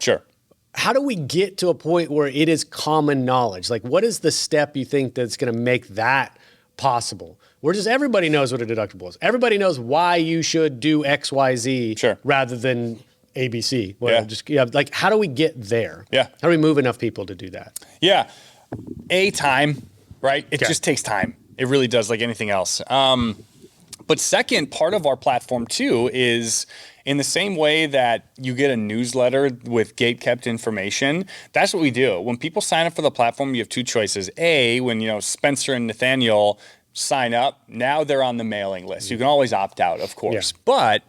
How do we get to a point where it is common knowledge? Like what is the step you think that's going to make that possible? everybody knows what a deductible is. Everybody knows why you should do X, Y, Z rather than ABC. Well, like, how do we get there?
Yeah.
How do we move enough people to do that?
Yeah. Time, right? It just takes time. It really does, like anything else. But second, part of our platform too is in the same way that you get a newsletter with gate-kept information, that's what we do. When people sign up for the platform, you have two choices. A, when Spencer and Nathaniel sign up, now they're on the mailing list. You can always opt out, of course. Yeah. But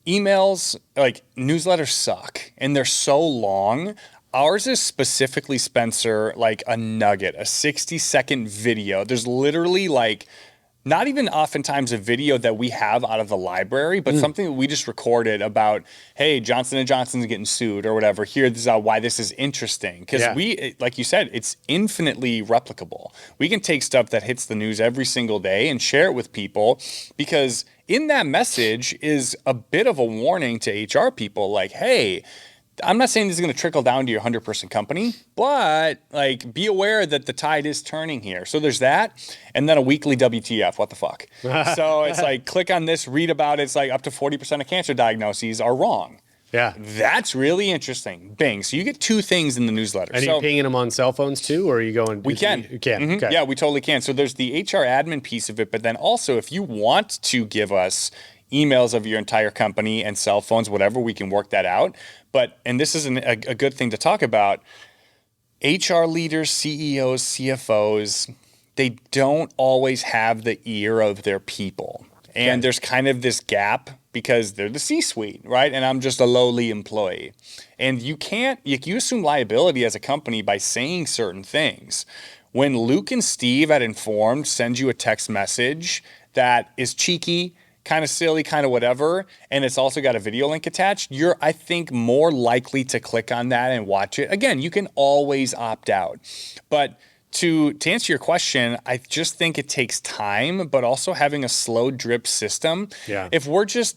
emails, like newsletters suck, and they're so long. Ours is specifically, Spencer, like a nugget, a 60-second video. There's literally like not even oftentimes a video that we have out of the library, but something that we just recorded about, hey, Johnson & Johnson's getting sued or whatever. Here's why this is interesting. Because we, like you said, it's infinitely replicable. We can take stuff that hits the news every single day and share it with people, because in that message is a bit of a warning to HR people like, hey, I'm not saying this is going to trickle down to your 100% company, but like be aware that the tide is turning here. So there's that. And then a weekly WTF, what the fuck? So it's like, click on this, read about it. It's like up to 40% of cancer diagnoses are wrong.
Yeah.
That's really interesting. Bing. So you get two things in the newsletter.
And are you pinging them on cell phones too, or are you going?
We can.
You can.
Mm-hmm. Okay. Yeah, we totally can. So there's the HR admin piece of it, but then also if you want to give us emails of your entire company and cell phones, whatever, we can work that out. But, and this is a good thing to talk about, HR leaders, CEOs, CFOs, they don't always have the ear of their people. And there's kind of this gap because they're the C-suite, right? And I'm just a lowly employee. And you assume liability as a company by saying certain things. When Luke and Steve at Informed send you a text message that is cheeky, kind of silly, kind of whatever, and it's also got a video link attached, you're, I think, more likely to click on that and watch it. Again, you can always opt out. But to answer your question, I just think it takes time, but also having a slow drip system. Yeah. If we're just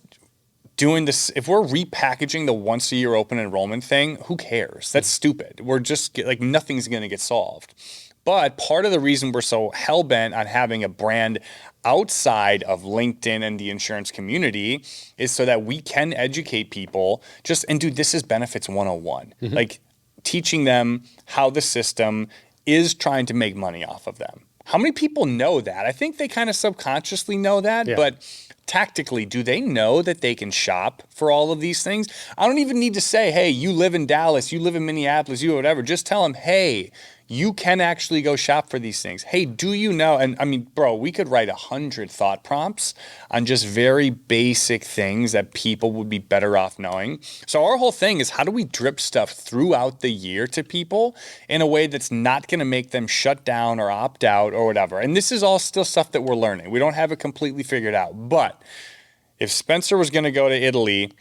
doing this, if we're repackaging the once a year open enrollment thing, who cares? That's stupid. We're just like, nothing's going to get solved. But part of the reason we're so hell-bent on having a brand outside of LinkedIn and the insurance community is so that we can educate people and do this is benefits 101. Like teaching them how the system is trying to make money off of them. How many people know that? I think they kind of subconsciously know that, but tactically, do they know that they can shop for all of these things? I don't even need to say, hey, you live in Dallas, you live in Minneapolis, you whatever. Just tell them, hey, you can actually go shop for these things. Hey, do you know? And I mean, bro, we could write 100 thought prompts on just very basic things that people would be better off knowing. So our whole thing is, how do we drip stuff throughout the year to people in a way that's not going to make them shut down or opt out or whatever? And this is all still stuff that we're learning. We don't have it completely figured out. But if Spencer was going to go to Italy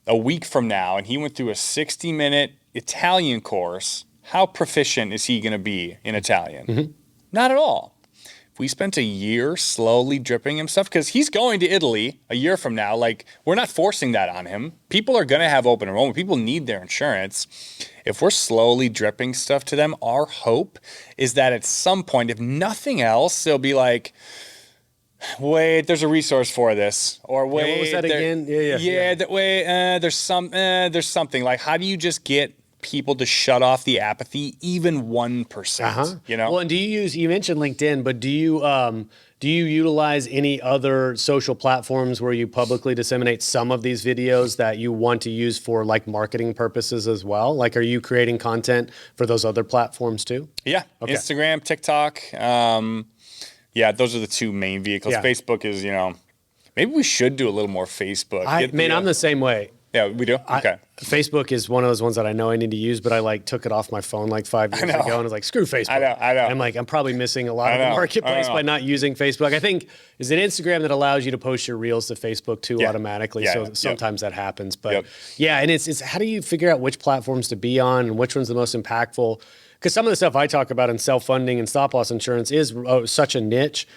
a week from now and he went through a 60-minute Italian course, how proficient is he going to be in Italian? Not at all. If we spent a year slowly dripping him stuff, because he's going to Italy a year from now, like, we're not forcing that on him. People are going to have open enrollment. People need their insurance. If we're slowly dripping stuff to them, our hope is that at some point, if nothing else, they'll be like, wait, there's a resource for this, or wait,
what was that again?
There's something. Like, how do you just get people to shut off the apathy, even 1%? You know.
Well, and you mentioned LinkedIn, but do you utilize any other social platforms where you publicly disseminate some of these videos that you want to use for like marketing purposes as well? Like, are you creating content for those other platforms too?
Yeah. Okay. Instagram, TikTok. Yeah, those are the two main vehicles. Yeah. Facebook is, maybe we should do a little more Facebook.
I'm the same way.
Yeah, we do? Okay.
Facebook is one of those ones that I know I need to use, but I took it off my phone like 5 years ago and I was like, screw Facebook.
I know.
I'm probably missing a lot of the marketplace by not using Facebook. I think, is it Instagram that allows you to post your reels to Facebook too automatically? So sometimes that happens. But and it's how do you figure out which platforms to be on and which one's the most impactful? Because some of the stuff I talk about in self-funding and stop-loss insurance is such a niche.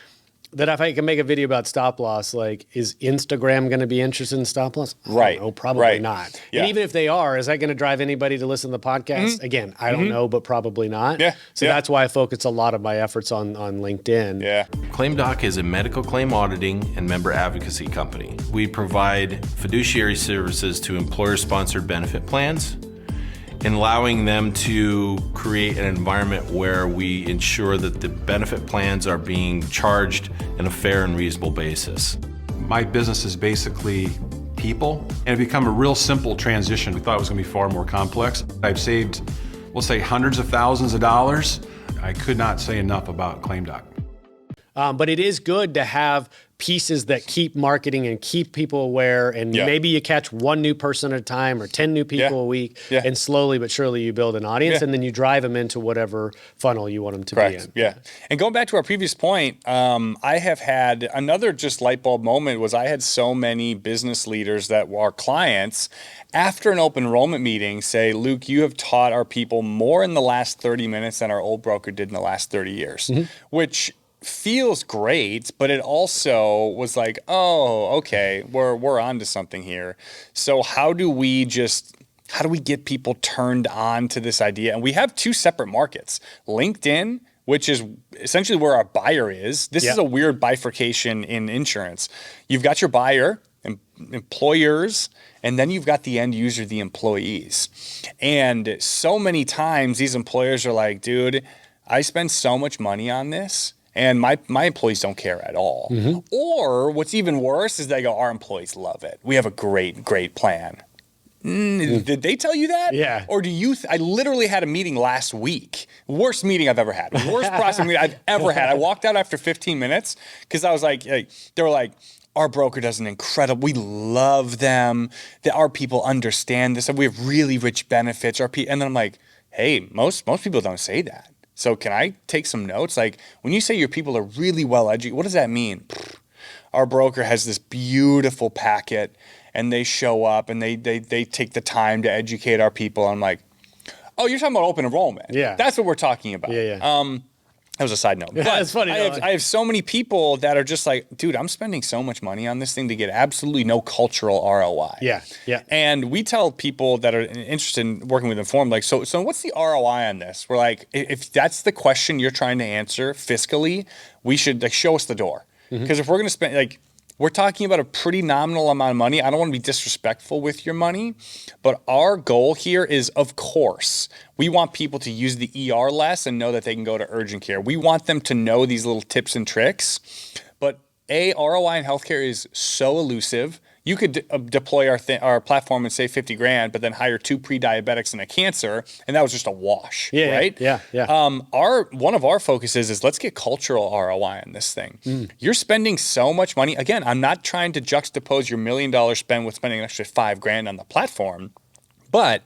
that if I can make a video about stop loss, like, is Instagram going to be interested in stop loss?
Right.
No, probably not.
Yeah.
And even if they are, is that going to drive anybody to listen to the podcast? Again, I don't know, but probably not.
Yeah.
So that's why I focus a lot of my efforts on LinkedIn.
Yeah.
ClaimDoc is a medical claim auditing and member advocacy company. We provide fiduciary services to employer-sponsored benefit plans, and allowing them to create an environment where we ensure that the benefit plans are being charged in a fair and reasonable basis.
My business is basically people, and it become a real simple transition. We thought it was going to be far more complex. I've saved, we'll say, hundreds of thousands of dollars. I could not say enough about ClaimDoc.
But it is good to have pieces that keep marketing and keep people aware, and maybe you catch one new person at a time or 10 new people a week, and slowly but surely you build an audience, and then you drive them into whatever funnel you want them to be in.
Yeah. And going back to our previous point, I have had another just light bulb moment was I had so many business leaders that were clients after an open enrollment meeting say, Luke, you have taught our people more in the last 30 minutes than our old broker did in the last 30 years, which feels great, but it also was like, oh, okay, we're onto something here. So how do we get people turned on to this idea? And we have two separate markets. LinkedIn, which is essentially where our buyer is. This is a weird bifurcation in insurance. You've got your buyer, employers, and then you've got the end user, the employees. And so many times these employers are like, dude, I spend so much money on this, and my employees don't care at all. Or what's even worse is they go, our employees love it. We have a great plan. Did they tell you that?
Yeah.
Or do you? I literally had a meeting last week. Worst meeting I've ever had. Worst process meeting I've ever had. I walked out after 15 minutes because I was like, they were like, our broker does an incredible, we love them, that our people understand this, and we have really rich benefits. And then I'm like, hey, most people don't say that. So can I take some notes? Like, when you say your people are really well educated, what does that mean? Our broker has this beautiful packet, and they show up and they take the time to educate our people. I'm like, oh, you're talking about open enrollment.
Yeah.
That's what we're talking about. That was a side note. But
That's funny.
I have so many people that are just like, dude, I'm spending so much money on this thing to get absolutely no cultural ROI.
Yeah.
And we tell people that are interested in working with Inform, like, so what's the ROI on this? We're like, if that's the question you're trying to answer fiscally, we should show us the door. Because if we're going to spend, we're talking about a pretty nominal amount of money. I don't want to be disrespectful with your money, but our goal here is, of course, we want people to use the ER less and know that they can go to urgent care. We want them to know these little tips and tricks. But ROI in healthcare is so elusive. You could deploy our platform and save 50 grand, but then hire 2 pre-diabetics and a cancer, and that was just a wash, right?
Yeah.
One of our focuses is let's get cultural ROI on this thing. You're spending so much money. Again, I'm not trying to juxtapose your $1 million spend with spending an extra 5 grand on the platform, but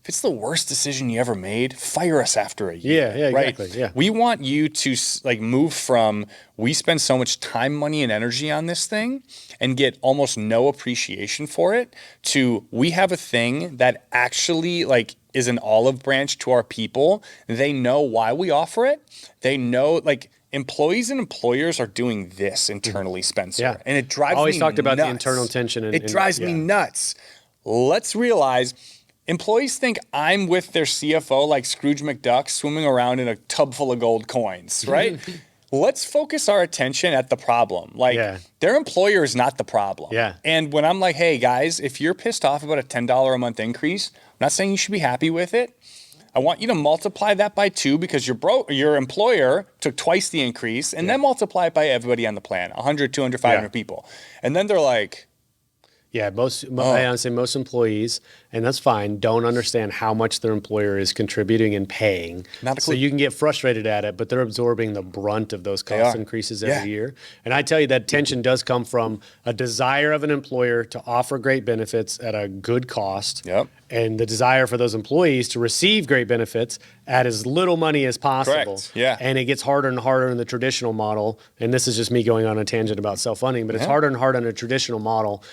if it's the worst decision you ever made, fire us after a year.
Yeah,
right?
exactly. Yeah.
We want you to move from we spend so much time, money, and energy on this thing and get almost no appreciation for it to we have a thing that actually is an olive branch to our people. They know why we offer it. They know employees and employers are doing this internally, Spencer. And it drives me nuts.
Always talked about the internal tension.
It drives me nuts. Let's realize employees think I'm with their CFO like Scrooge McDuck swimming around in a tub full of gold coins, right? Let's focus our attention at the problem. Their employer is not the problem. And when I'm like, hey guys, if you're pissed off about a $10 a month increase, I'm not saying you should be happy with it. I want you to multiply that by 2 because your employer took twice the increase, and then multiply it by everybody on the plan, 100, 200, 500 people. And then they're like,
I would say most employees, and that's fine, don't understand how much their employer is contributing and paying. So you can get frustrated at it, but they're absorbing the brunt of those cost increases every year. And I tell you that tension does come from a desire of an employer to offer great benefits at a good cost, and the desire for those employees to receive great benefits at as little money as possible. And it gets harder and harder in the traditional model, and this is just me going on a tangent about self-funding, but it's harder and harder in a traditional model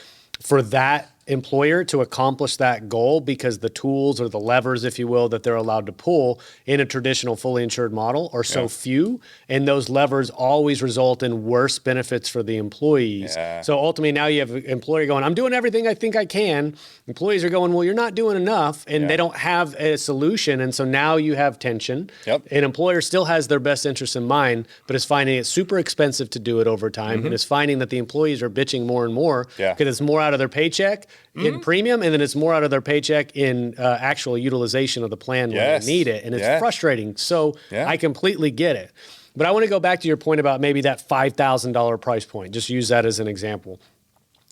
for that employer to accomplish that goal because the tools or the levers, if you will, that they're allowed to pull in a traditional fully insured model are so few, and those levers always result in worse benefits for the employees. So ultimately now you have an employer going, I'm doing everything I think I can. Employees are going, well, you're not doing enough, and they don't have a solution, and so now you have tension. An employer still has their best interest in mind, but is finding it super expensive to do it over time, and is finding that the employees are bitching more and more because it's more out of their paycheck in premium, and then it's more out of their paycheck in actual utilization of the plan when they need it. And it's frustrating. So I completely get it. But I want to go back to your point about maybe that $5,000 price point. Just use that as an example.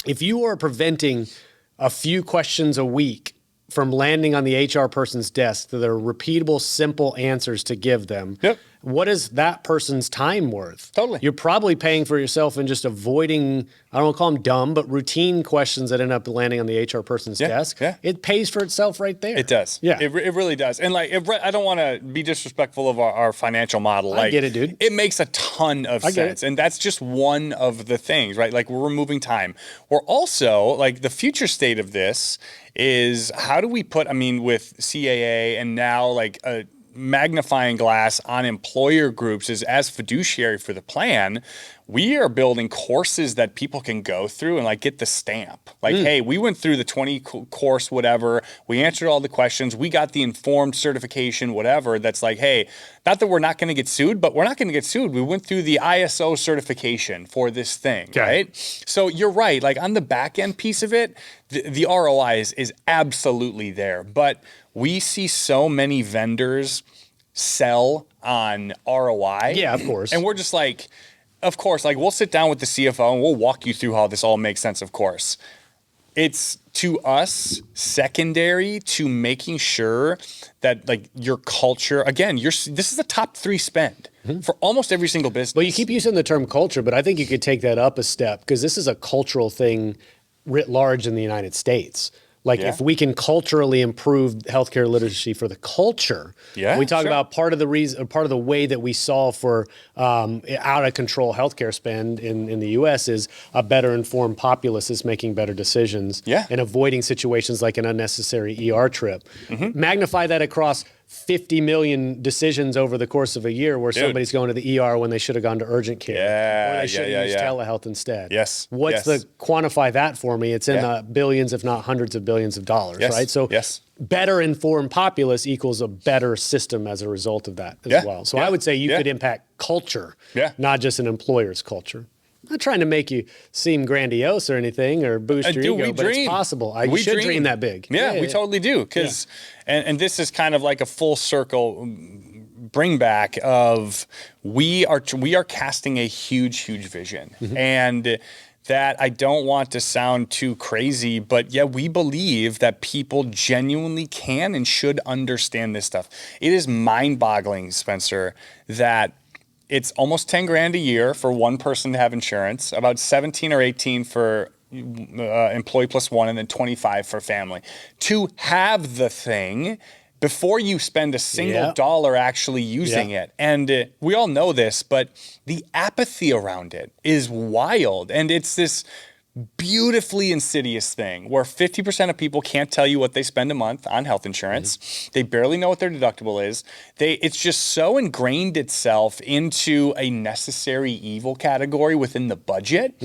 If you are preventing a few questions a week from landing on the HR person's desk, that are repeatable, simple answers to give them, what is that person's time worth? You're probably paying for yourself and just avoiding, I don't want to call them dumb, but routine questions that end up landing on the HR person's desk. It pays for itself right there.
It does. It really does. And like, I don't want to be disrespectful of our financial model. Like,
I get it, dude.
It makes a ton of sense. And that's just one of the things, right? Like, we're removing time. We're also, like, the future state of this is how do we put, I mean, with CAA and now like a magnifying glass on employer groups is as fiduciary for the plan, we are building courses that people can go through and like get the stamp. Like, hey, we went through the 20 course, whatever. We answered all the questions. We got the informed certification, whatever. That's like, hey, not that we're not going to get sued, but we're not going to get sued. We went through the ISO certification for this thing, right? So you're right. Like on the back end piece of it, the ROI is absolutely there. But we see so many vendors sell on ROI.
Yeah, of course.
And we're just like, of course, like we'll sit down with the CFO and we'll walk you through how this all makes sense, of course. It's to us secondary to making sure that like your culture, again, this is the top 3 spend for almost every single business.
Well, you keep using the term culture, but I think you could take that up a step because this is a cultural thing writ large in the United States. Like if we can culturally improve healthcare literacy for the culture, we talk about part of the reason, part of the way that we solve for out of control healthcare spend in the U.S. is a better informed populace is making better decisions and avoiding situations like an unnecessary ER trip. Magnify that across 50 million decisions over the course of a year where somebody's going to the ER when they should have gone to urgent care. Or they should have used telehealth instead. What's the quantify that for me? It's in the billions, if not hundreds of billions of dollars, right? So better informed populace equals a better system as a result of that as well. So I would say you could impact culture, not just an employer's culture. I'm not trying to make you seem grandiose or anything or boost your ego, but it's possible. We should dream that big.
We totally do. Because, and this is kind of like a full circle bring back of we are casting a huge vision. And that I don't want to sound too crazy, but we believe that people genuinely can and should understand this stuff. It is mind-boggling, Spencer, that it's almost 10 grand a year for one person to have insurance, about 17 or 18 for employee plus one, and then 25 for family. To have the thing before you spend a single dollar actually using it. And we all know this, but the apathy around it is wild. And it's this beautifully insidious thing where 50% of people can't tell you what they spend a month on health insurance. They barely know what their deductible is. It's just so ingrained itself into a necessary evil category within the budget.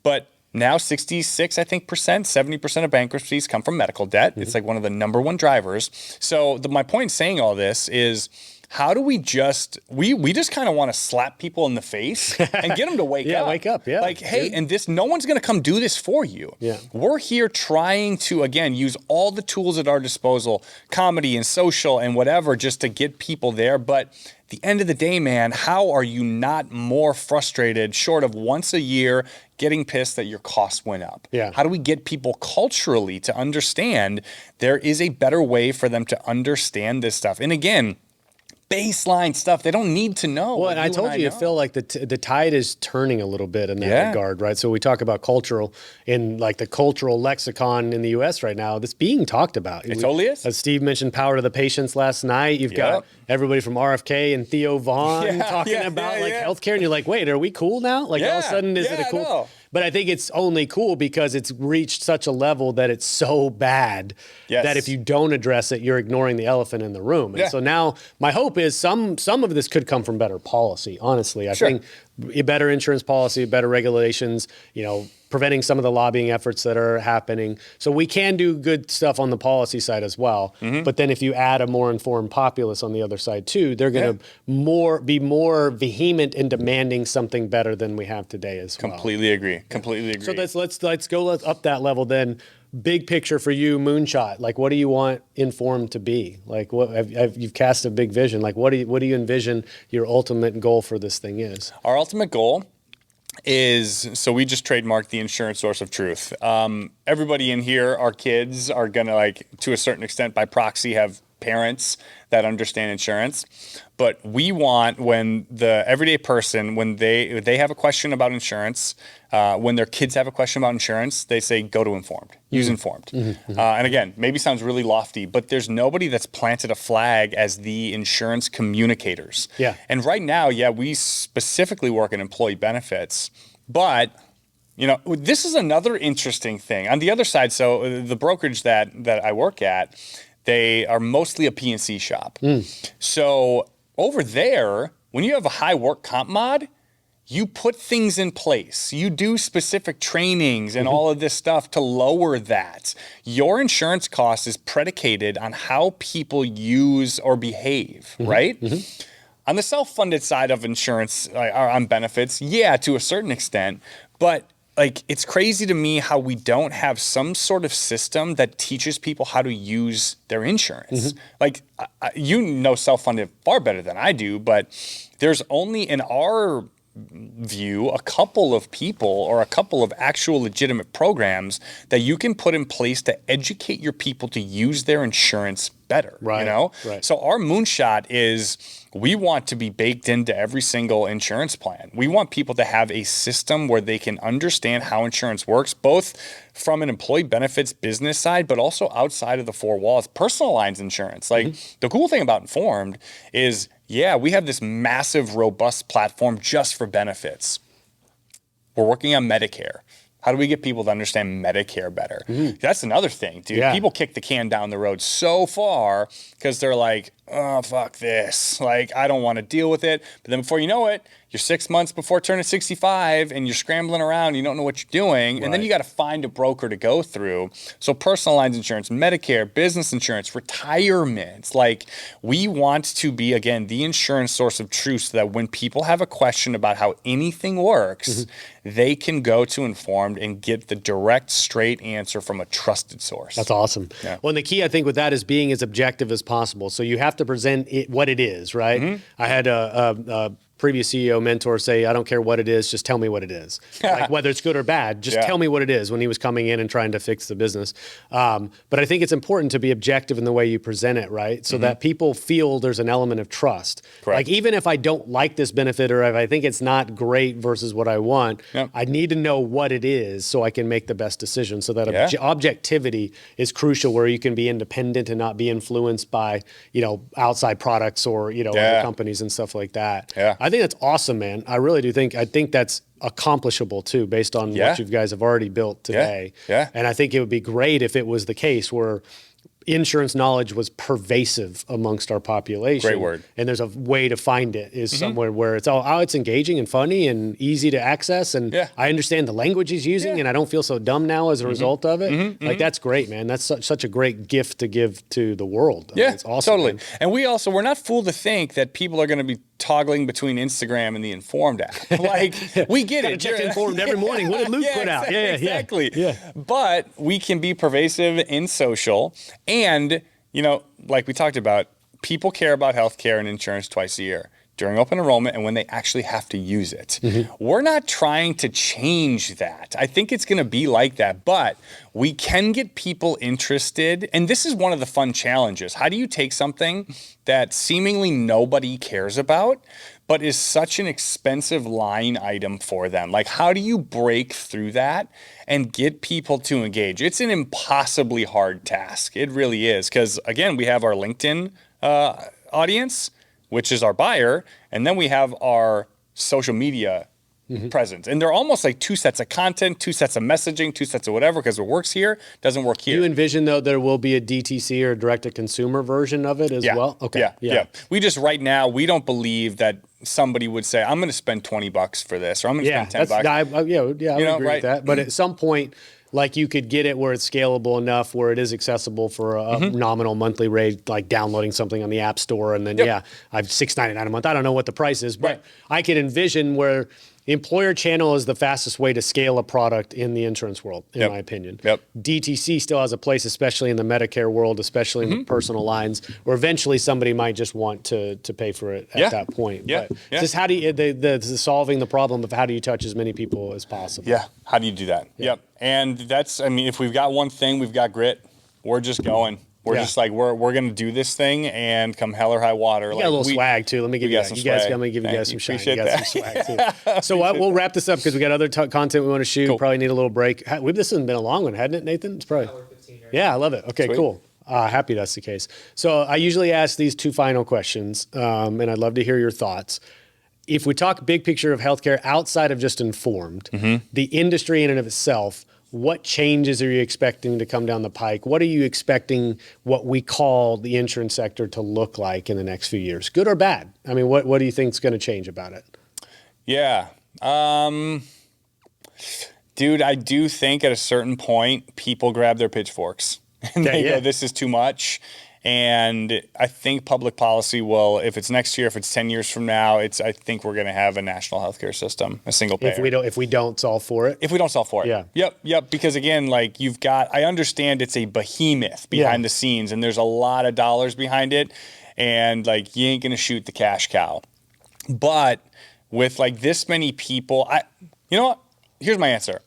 But now 66, I think, 70% of bankruptcies come from medical debt. It's like one of the number one drivers. So my point in saying all this is, how do we just kind of want to slap people in the face and get them to wake up.
Wake up,
Like, hey, and no one's going to come do this for you. We're here trying to, again, use all the tools at our disposal, comedy and social and whatever, just to get people there. But at the end of the day, man, how are you not more frustrated short of once a year getting pissed that your costs went up? How do we get people culturally to understand there is a better way for them to understand this stuff? And again, baseline stuff they don't need to know.
Well, and I told you, I feel like the tide is turning a little bit in that regard, right? So we talk about cultural in like the cultural lexicon in the U.S. right now. That's being talked about.
It totally is.
As Steve mentioned, power to the patients last night. You've got everybody from RFK and Theo Vaughn talking about like healthcare, and you're like, wait, are we cool now? Like all of a sudden, is it a cool? But I think it's only cool because it's reached such a level that it's so bad that if you don't address it, you're ignoring the elephant in the room. And so now my hope is some of this could come from better policy, honestly. I think better insurance policy, better regulations, preventing some of the lobbying efforts that are happening. So we can do good stuff on the policy side as well. But then if you add a more informed populace on the other side too, they're going to be more vehement in demanding something better than we have today as well.
Completely agree. So
let's go up that level then. Big picture for you, moonshot. Like, what do you want Informed to be? Like, you've cast a big vision. Like, what do you envision your ultimate goal for this thing is?
Our ultimate goal is, so we just trademarked the insurance source of truth. Everybody in here, our kids are gonna, like, to a certain extent, by proxy, have parents that understand insurance. But we want, when the everyday person, when they have a question about insurance, when their kids have a question about insurance, they say, go to Informed, use Informed. And again, maybe sounds really lofty, but there's nobody that's planted a flag as the insurance communicators. And right now, we specifically work in employee benefits, but this is another interesting thing. On the other side, so the brokerage that I work at, they are mostly a P&C shop. So over there, when you have a high work comp mod, you put things in place. You do specific trainings and all of this stuff to lower that. Your insurance cost is predicated on how people use or behave, right? On the self-funded side of insurance, on benefits, to a certain extent, but like, it's crazy to me how we don't have some sort of system that teaches people how to use their insurance. Like, self-funded far better than I do, but there's only, in our view, a couple of people or a couple of actual legitimate programs that you can put in place to educate your people to use their insurance better. So our moonshot is, we want to be baked into every single insurance plan. We want people to have a system where they can understand how insurance works, both from an employee benefits business side, but also outside of the four walls. Personal lines insurance. Like, the cool thing about Informed is, we have this massive, robust platform just for benefits. We're working on Medicare. How do we get people to understand Medicare better? That's another thing, dude. People kick the can down the road so far because they're like, oh, fuck this. Like, I don't want to deal with it. But then before you know it, you're 6 months before turning 65 and you're scrambling around. You don't know what you're doing. And then you got to find a broker to go through. So personal lines insurance, Medicare, business insurance, retirement. Like, we want to be, again, the insurance source of truth so that when people have a question about how anything works, they can go to Informed and get the direct, straight answer from a trusted source.
That's awesome. Well, and the key, I think, with that is being as objective as possible. So you have to present it what it is, right? I had a previous CEO mentor say, I don't care what it is, just tell me what it is. Like, whether it's good or bad, just tell me what it is, when he was coming in and trying to fix the business. But I think it's important to be objective in the way you present it, right? So that people feel there's an element of trust. Like, even if I don't like this benefit, or if I think it's not great versus what I want, I need to know what it is so I can make the best decision. So that objectivity is crucial, where you can be independent and not be influenced by, outside products or, other companies and stuff like that. I think that's awesome, man. I really do think, that's accomplishable too, based on what you guys have already built today. And I think it would be great if it was the case where insurance knowledge was pervasive amongst our population.
Great word.
And there's a way to find it is somewhere where it's it's engaging and funny and easy to access. And I understand the language he's using and I don't feel so dumb now as a result of it. Like, that's great, man. That's such a great gift to give to the world. I mean, it's awesome.
Totally.
Man.
And we're not fooled to think that people are going to be toggling between Instagram and the Informed app. Like, we get it.
Check Informed every morning. What did Luke put out?
Exactly. But we can be pervasive in social. And, like we talked about, people care about healthcare and insurance twice a year, during open enrollment and when they actually have to use it. We're not trying to change that. I think it's going to be like that, but we can get people interested. And this is one of the fun challenges. How do you take something that seemingly nobody cares about, but is such an expensive line item for them? Like, how do you break through that and get people to engage? It's an impossibly hard task. It really is. Because, again, we have our LinkedIn audience, which is our buyer, and then we have our social media presence. And they're almost like two sets of content, two sets of messaging, two sets of whatever, because it works here, doesn't work here.
Do you envision, though, there will be a DTC or direct-to-consumer version of it as well?
Okay. Yeah. We just, right now, we don't believe that somebody would say, I'm going to spend $20 for this, or I'm going to spend $10.
I would agree with that. But at some point, like, you could get it where it's scalable enough, where it is accessible for a nominal monthly rate, like downloading something on the App Store, and then I have $6.99 a month. I don't know what the price is, but I could envision where employer channel is the fastest way to scale a product in the insurance world, in my opinion. DTC still has a place, especially in the Medicare world, especially in the personal lines, where eventually somebody might just want to pay for it at that point. But just how do you, the solving the problem of how do you touch as many people as possible?
Yeah, how do you do that? And that's, I mean, if we've got one thing, we've got grit. We're just going. We're just like, we're going to do this thing, and come hell or high water.
You got a little swag, too. Let me give you that. Let me give you guys some shine. You got some swag, too. So we'll wrap this up because we got other content we want to shoot. Cool. Probably need a little break. This has been a long one, hadn't it, Nathan? It's probably. Hour 15 right now. I love it. Okay, cool. Happy that's the case. So I usually ask these two final questions, and I'd love to hear your thoughts. If we talk big picture of healthcare outside of just Informed, the industry in and of itself, what changes are you expecting to come down the pike? What are you expecting what we call the insurance sector to look like in the next few years? Good or bad? I mean, what do you think is going to change about it?
Yeah. Dude, I do think at a certain point, people grab their pitchforks and they go, this is too much. And I think public policy will, if it's next year, if it's 10 years from now, I think we're going to have a national healthcare system, a single payer.
If we don't solve for it?
If we don't solve for it.
Yeah.
Yep. Because again, like I understand it's a behemoth behind the scenes, and there's a lot of dollars behind it. And like, you ain't going to shoot the cash cow. But with like this many people, you know what? Here's my answer.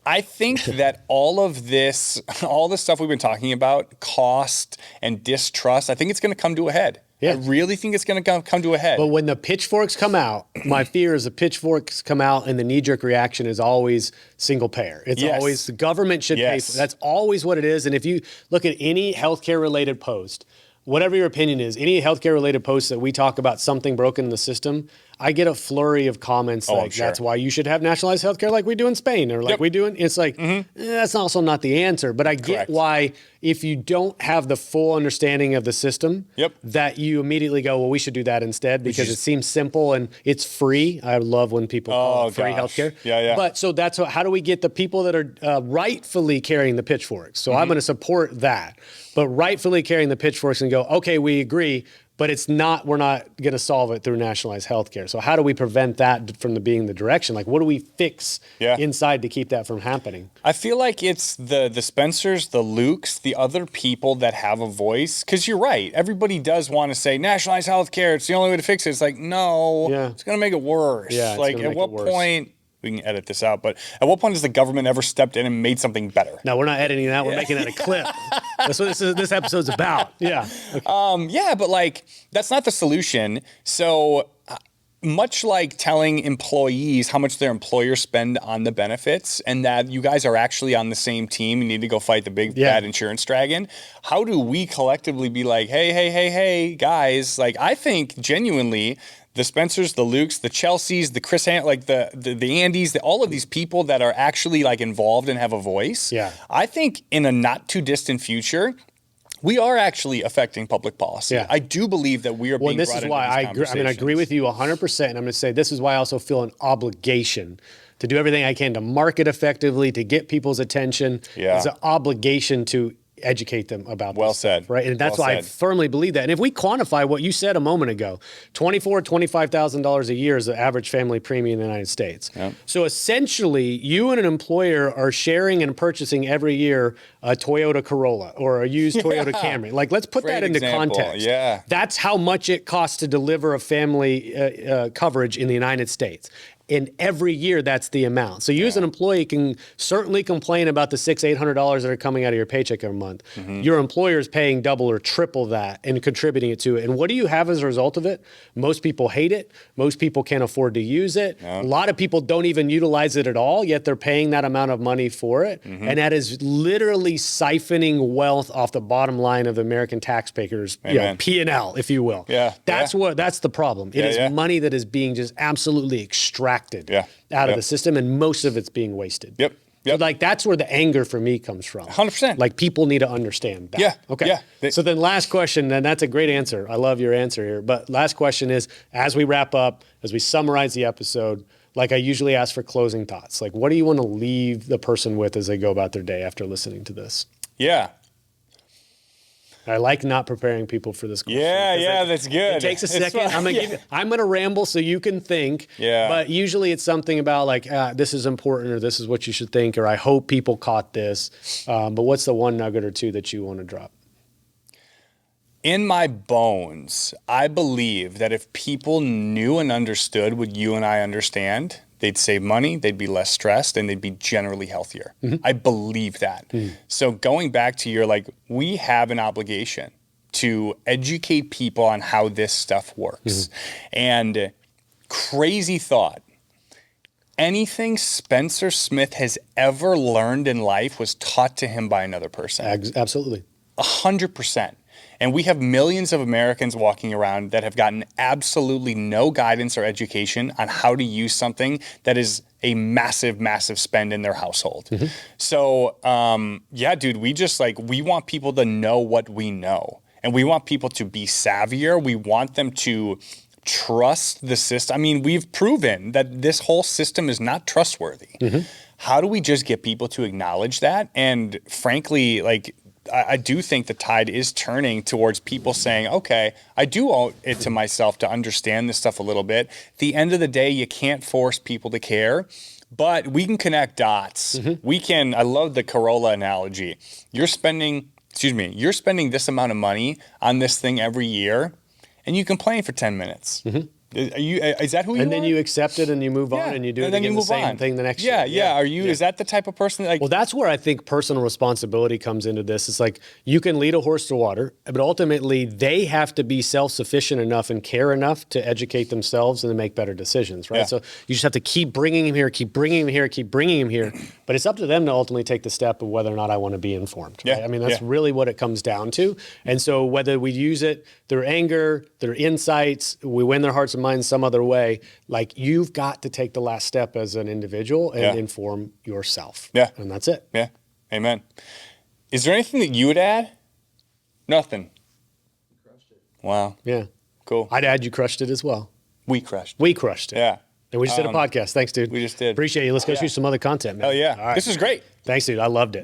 I think that all the stuff we've been talking about, cost and distrust, I think it's going to come to a head. I really think it's going to come to a head.
But when the pitchforks come out, my fear is the pitchforks come out and the knee-jerk reaction is always single payer. It's always the government should pay for it. That's always what it is. And if you look at any healthcare-related post, whatever your opinion is, any healthcare-related post that we talk about something broken in the system, I get a flurry of comments like, that's why you should have nationalized healthcare like we do in Spain, or like we do in, it's like, that's also not the answer. But I get why, if you don't have the full understanding of the system, that you immediately go, well, we should do that instead, because it seems simple and it's free. I love when people call it free healthcare. But so that's how do we get the people that are rightfully carrying the pitchforks? So I'm going to support that, but rightfully carrying the pitchforks and go, okay, we agree, but we're not going to solve it through nationalized healthcare. So how do we prevent that from being the direction? Like, what do we fix inside to keep that from happening?
I feel like it's the Spencers, the Lukes, the other people that have a voice. Because you're right. Everybody does want to say nationalized healthcare, it's the only way to fix it. It's like, no, it's going to make it worse. Like, at what point... We can edit this out, but at what point has the government ever stepped in and made something better?
No, we're not editing that. We're making that a clip. That's what this episode's about.
But like, that's not the solution. So much like telling employees how much their employers spend on the benefits, and that you guys are actually on the same team, you need to go fight the big bad insurance dragon. How do we collectively be like, hey, guys, like, I think genuinely the Spencers, the Lukes, the Chelseas, the Chris, like the Andys, all of these people that are actually like involved and have a voice. I think in a not too distant future, we are actually affecting public policy. I do believe that we are being brought into these conversations.
I agree with you 100%. And I'm going to say this is why I also feel an obligation to do everything I can to market effectively, to get people's attention. It's an obligation to educate them about this.
Well said.
Right? And that's why I firmly believe that. And if we quantify what you said a moment ago, $24,000, $25,000 a year is the average family premium in the United States. So essentially, you and an employer are sharing and purchasing every year a Toyota Corolla or a used Toyota Camry. Like, let's put that into context. That's how much it costs to deliver a family coverage in the United States. And every year, that's the amount. So you as an employee can certainly complain about the $600-800 that are coming out of your paycheck every month. Your employer is paying double or triple that and contributing it to it. And what do you have as a result of it? Most people hate it. Most people can't afford to use it. A lot of people don't even utilize it at all, yet they're paying that amount of money for it. And that is literally siphoning wealth off the bottom line of the American taxpayers, P&L, if you will. That's the problem. It is money that is being just absolutely extracted extracted out of the system, and most of it's being wasted.
Yep.
So like that's where the anger for me comes from.
100%.
Like people need to understand that.
Yeah.
Okay.
Yeah.
So then last question, and that's a great answer. I love your answer here. But last question is, as we wrap up, as we summarize the episode, like I usually ask for closing thoughts. Like what do you want to leave the person with as they go about their day after listening to this?
Yeah.
I like not preparing people for this question.
Yeah, that's good.
It takes a second. I'm going to ramble so you can think.
Yeah.
But usually it's something about like, this is important, or this is what you should think, or I hope people caught this. But what's the one nugget or two that you want to drop?
In my bones, I believe that if people knew and understood what you and I understand, they'd save money, they'd be less stressed, and they'd be generally healthier. I believe that. So going back to your, like, we have an obligation to educate people on how this stuff works. And crazy thought, anything Spencer Smith has ever learned in life was taught to him by another person.
Absolutely.
100%. And we have millions of Americans walking around that have gotten absolutely no guidance or education on how to use something that is a massive, massive spend in their household. So, yeah, dude, we want people to know what we know. And we want people to be savvier. We want them to trust the system. I mean, we've proven that this whole system is not trustworthy. How do we just get people to acknowledge that? And frankly, like, I do think the tide is turning towards people saying, okay, I do owe it to myself to understand this stuff a little bit. At the end of the day, you can't force people to care, but we can connect dots. I love the Corolla analogy. You're spending this amount of money on this thing every year, and you complain for 10 minutes. Is that who you are?
And then you accept it and you move on and you do it again, the same thing the next year.
Is that the type of person that
Well, that's where I think personal responsibility comes into this. It's like you can lead a horse to water, but ultimately they have to be self-sufficient enough and care enough to educate themselves and to make better decisions, right? So you just have to keep bringing him here, keep bringing him here, keep bringing him here. But it's up to them to ultimately take the step of whether or not I want to be informed. Right? I mean, that's really what it comes down to. And so whether we use it through anger, through insights, we win their hearts and minds some other way, like you've got to take the last step as an individual and inform yourself. And that's it.
Amen. Is there anything that you would add? Nothing.
You crushed it.
Wow.
Yeah.
Cool.
I'd add you crushed it as well.
We crushed.
We crushed it.
Yeah.
And we just did a podcast. Thanks, dude.
We just did.
Appreciate you. Let's go shoot some other content, man.
Hell yeah.
All right.
This is great.
Thanks, dude. I loved it.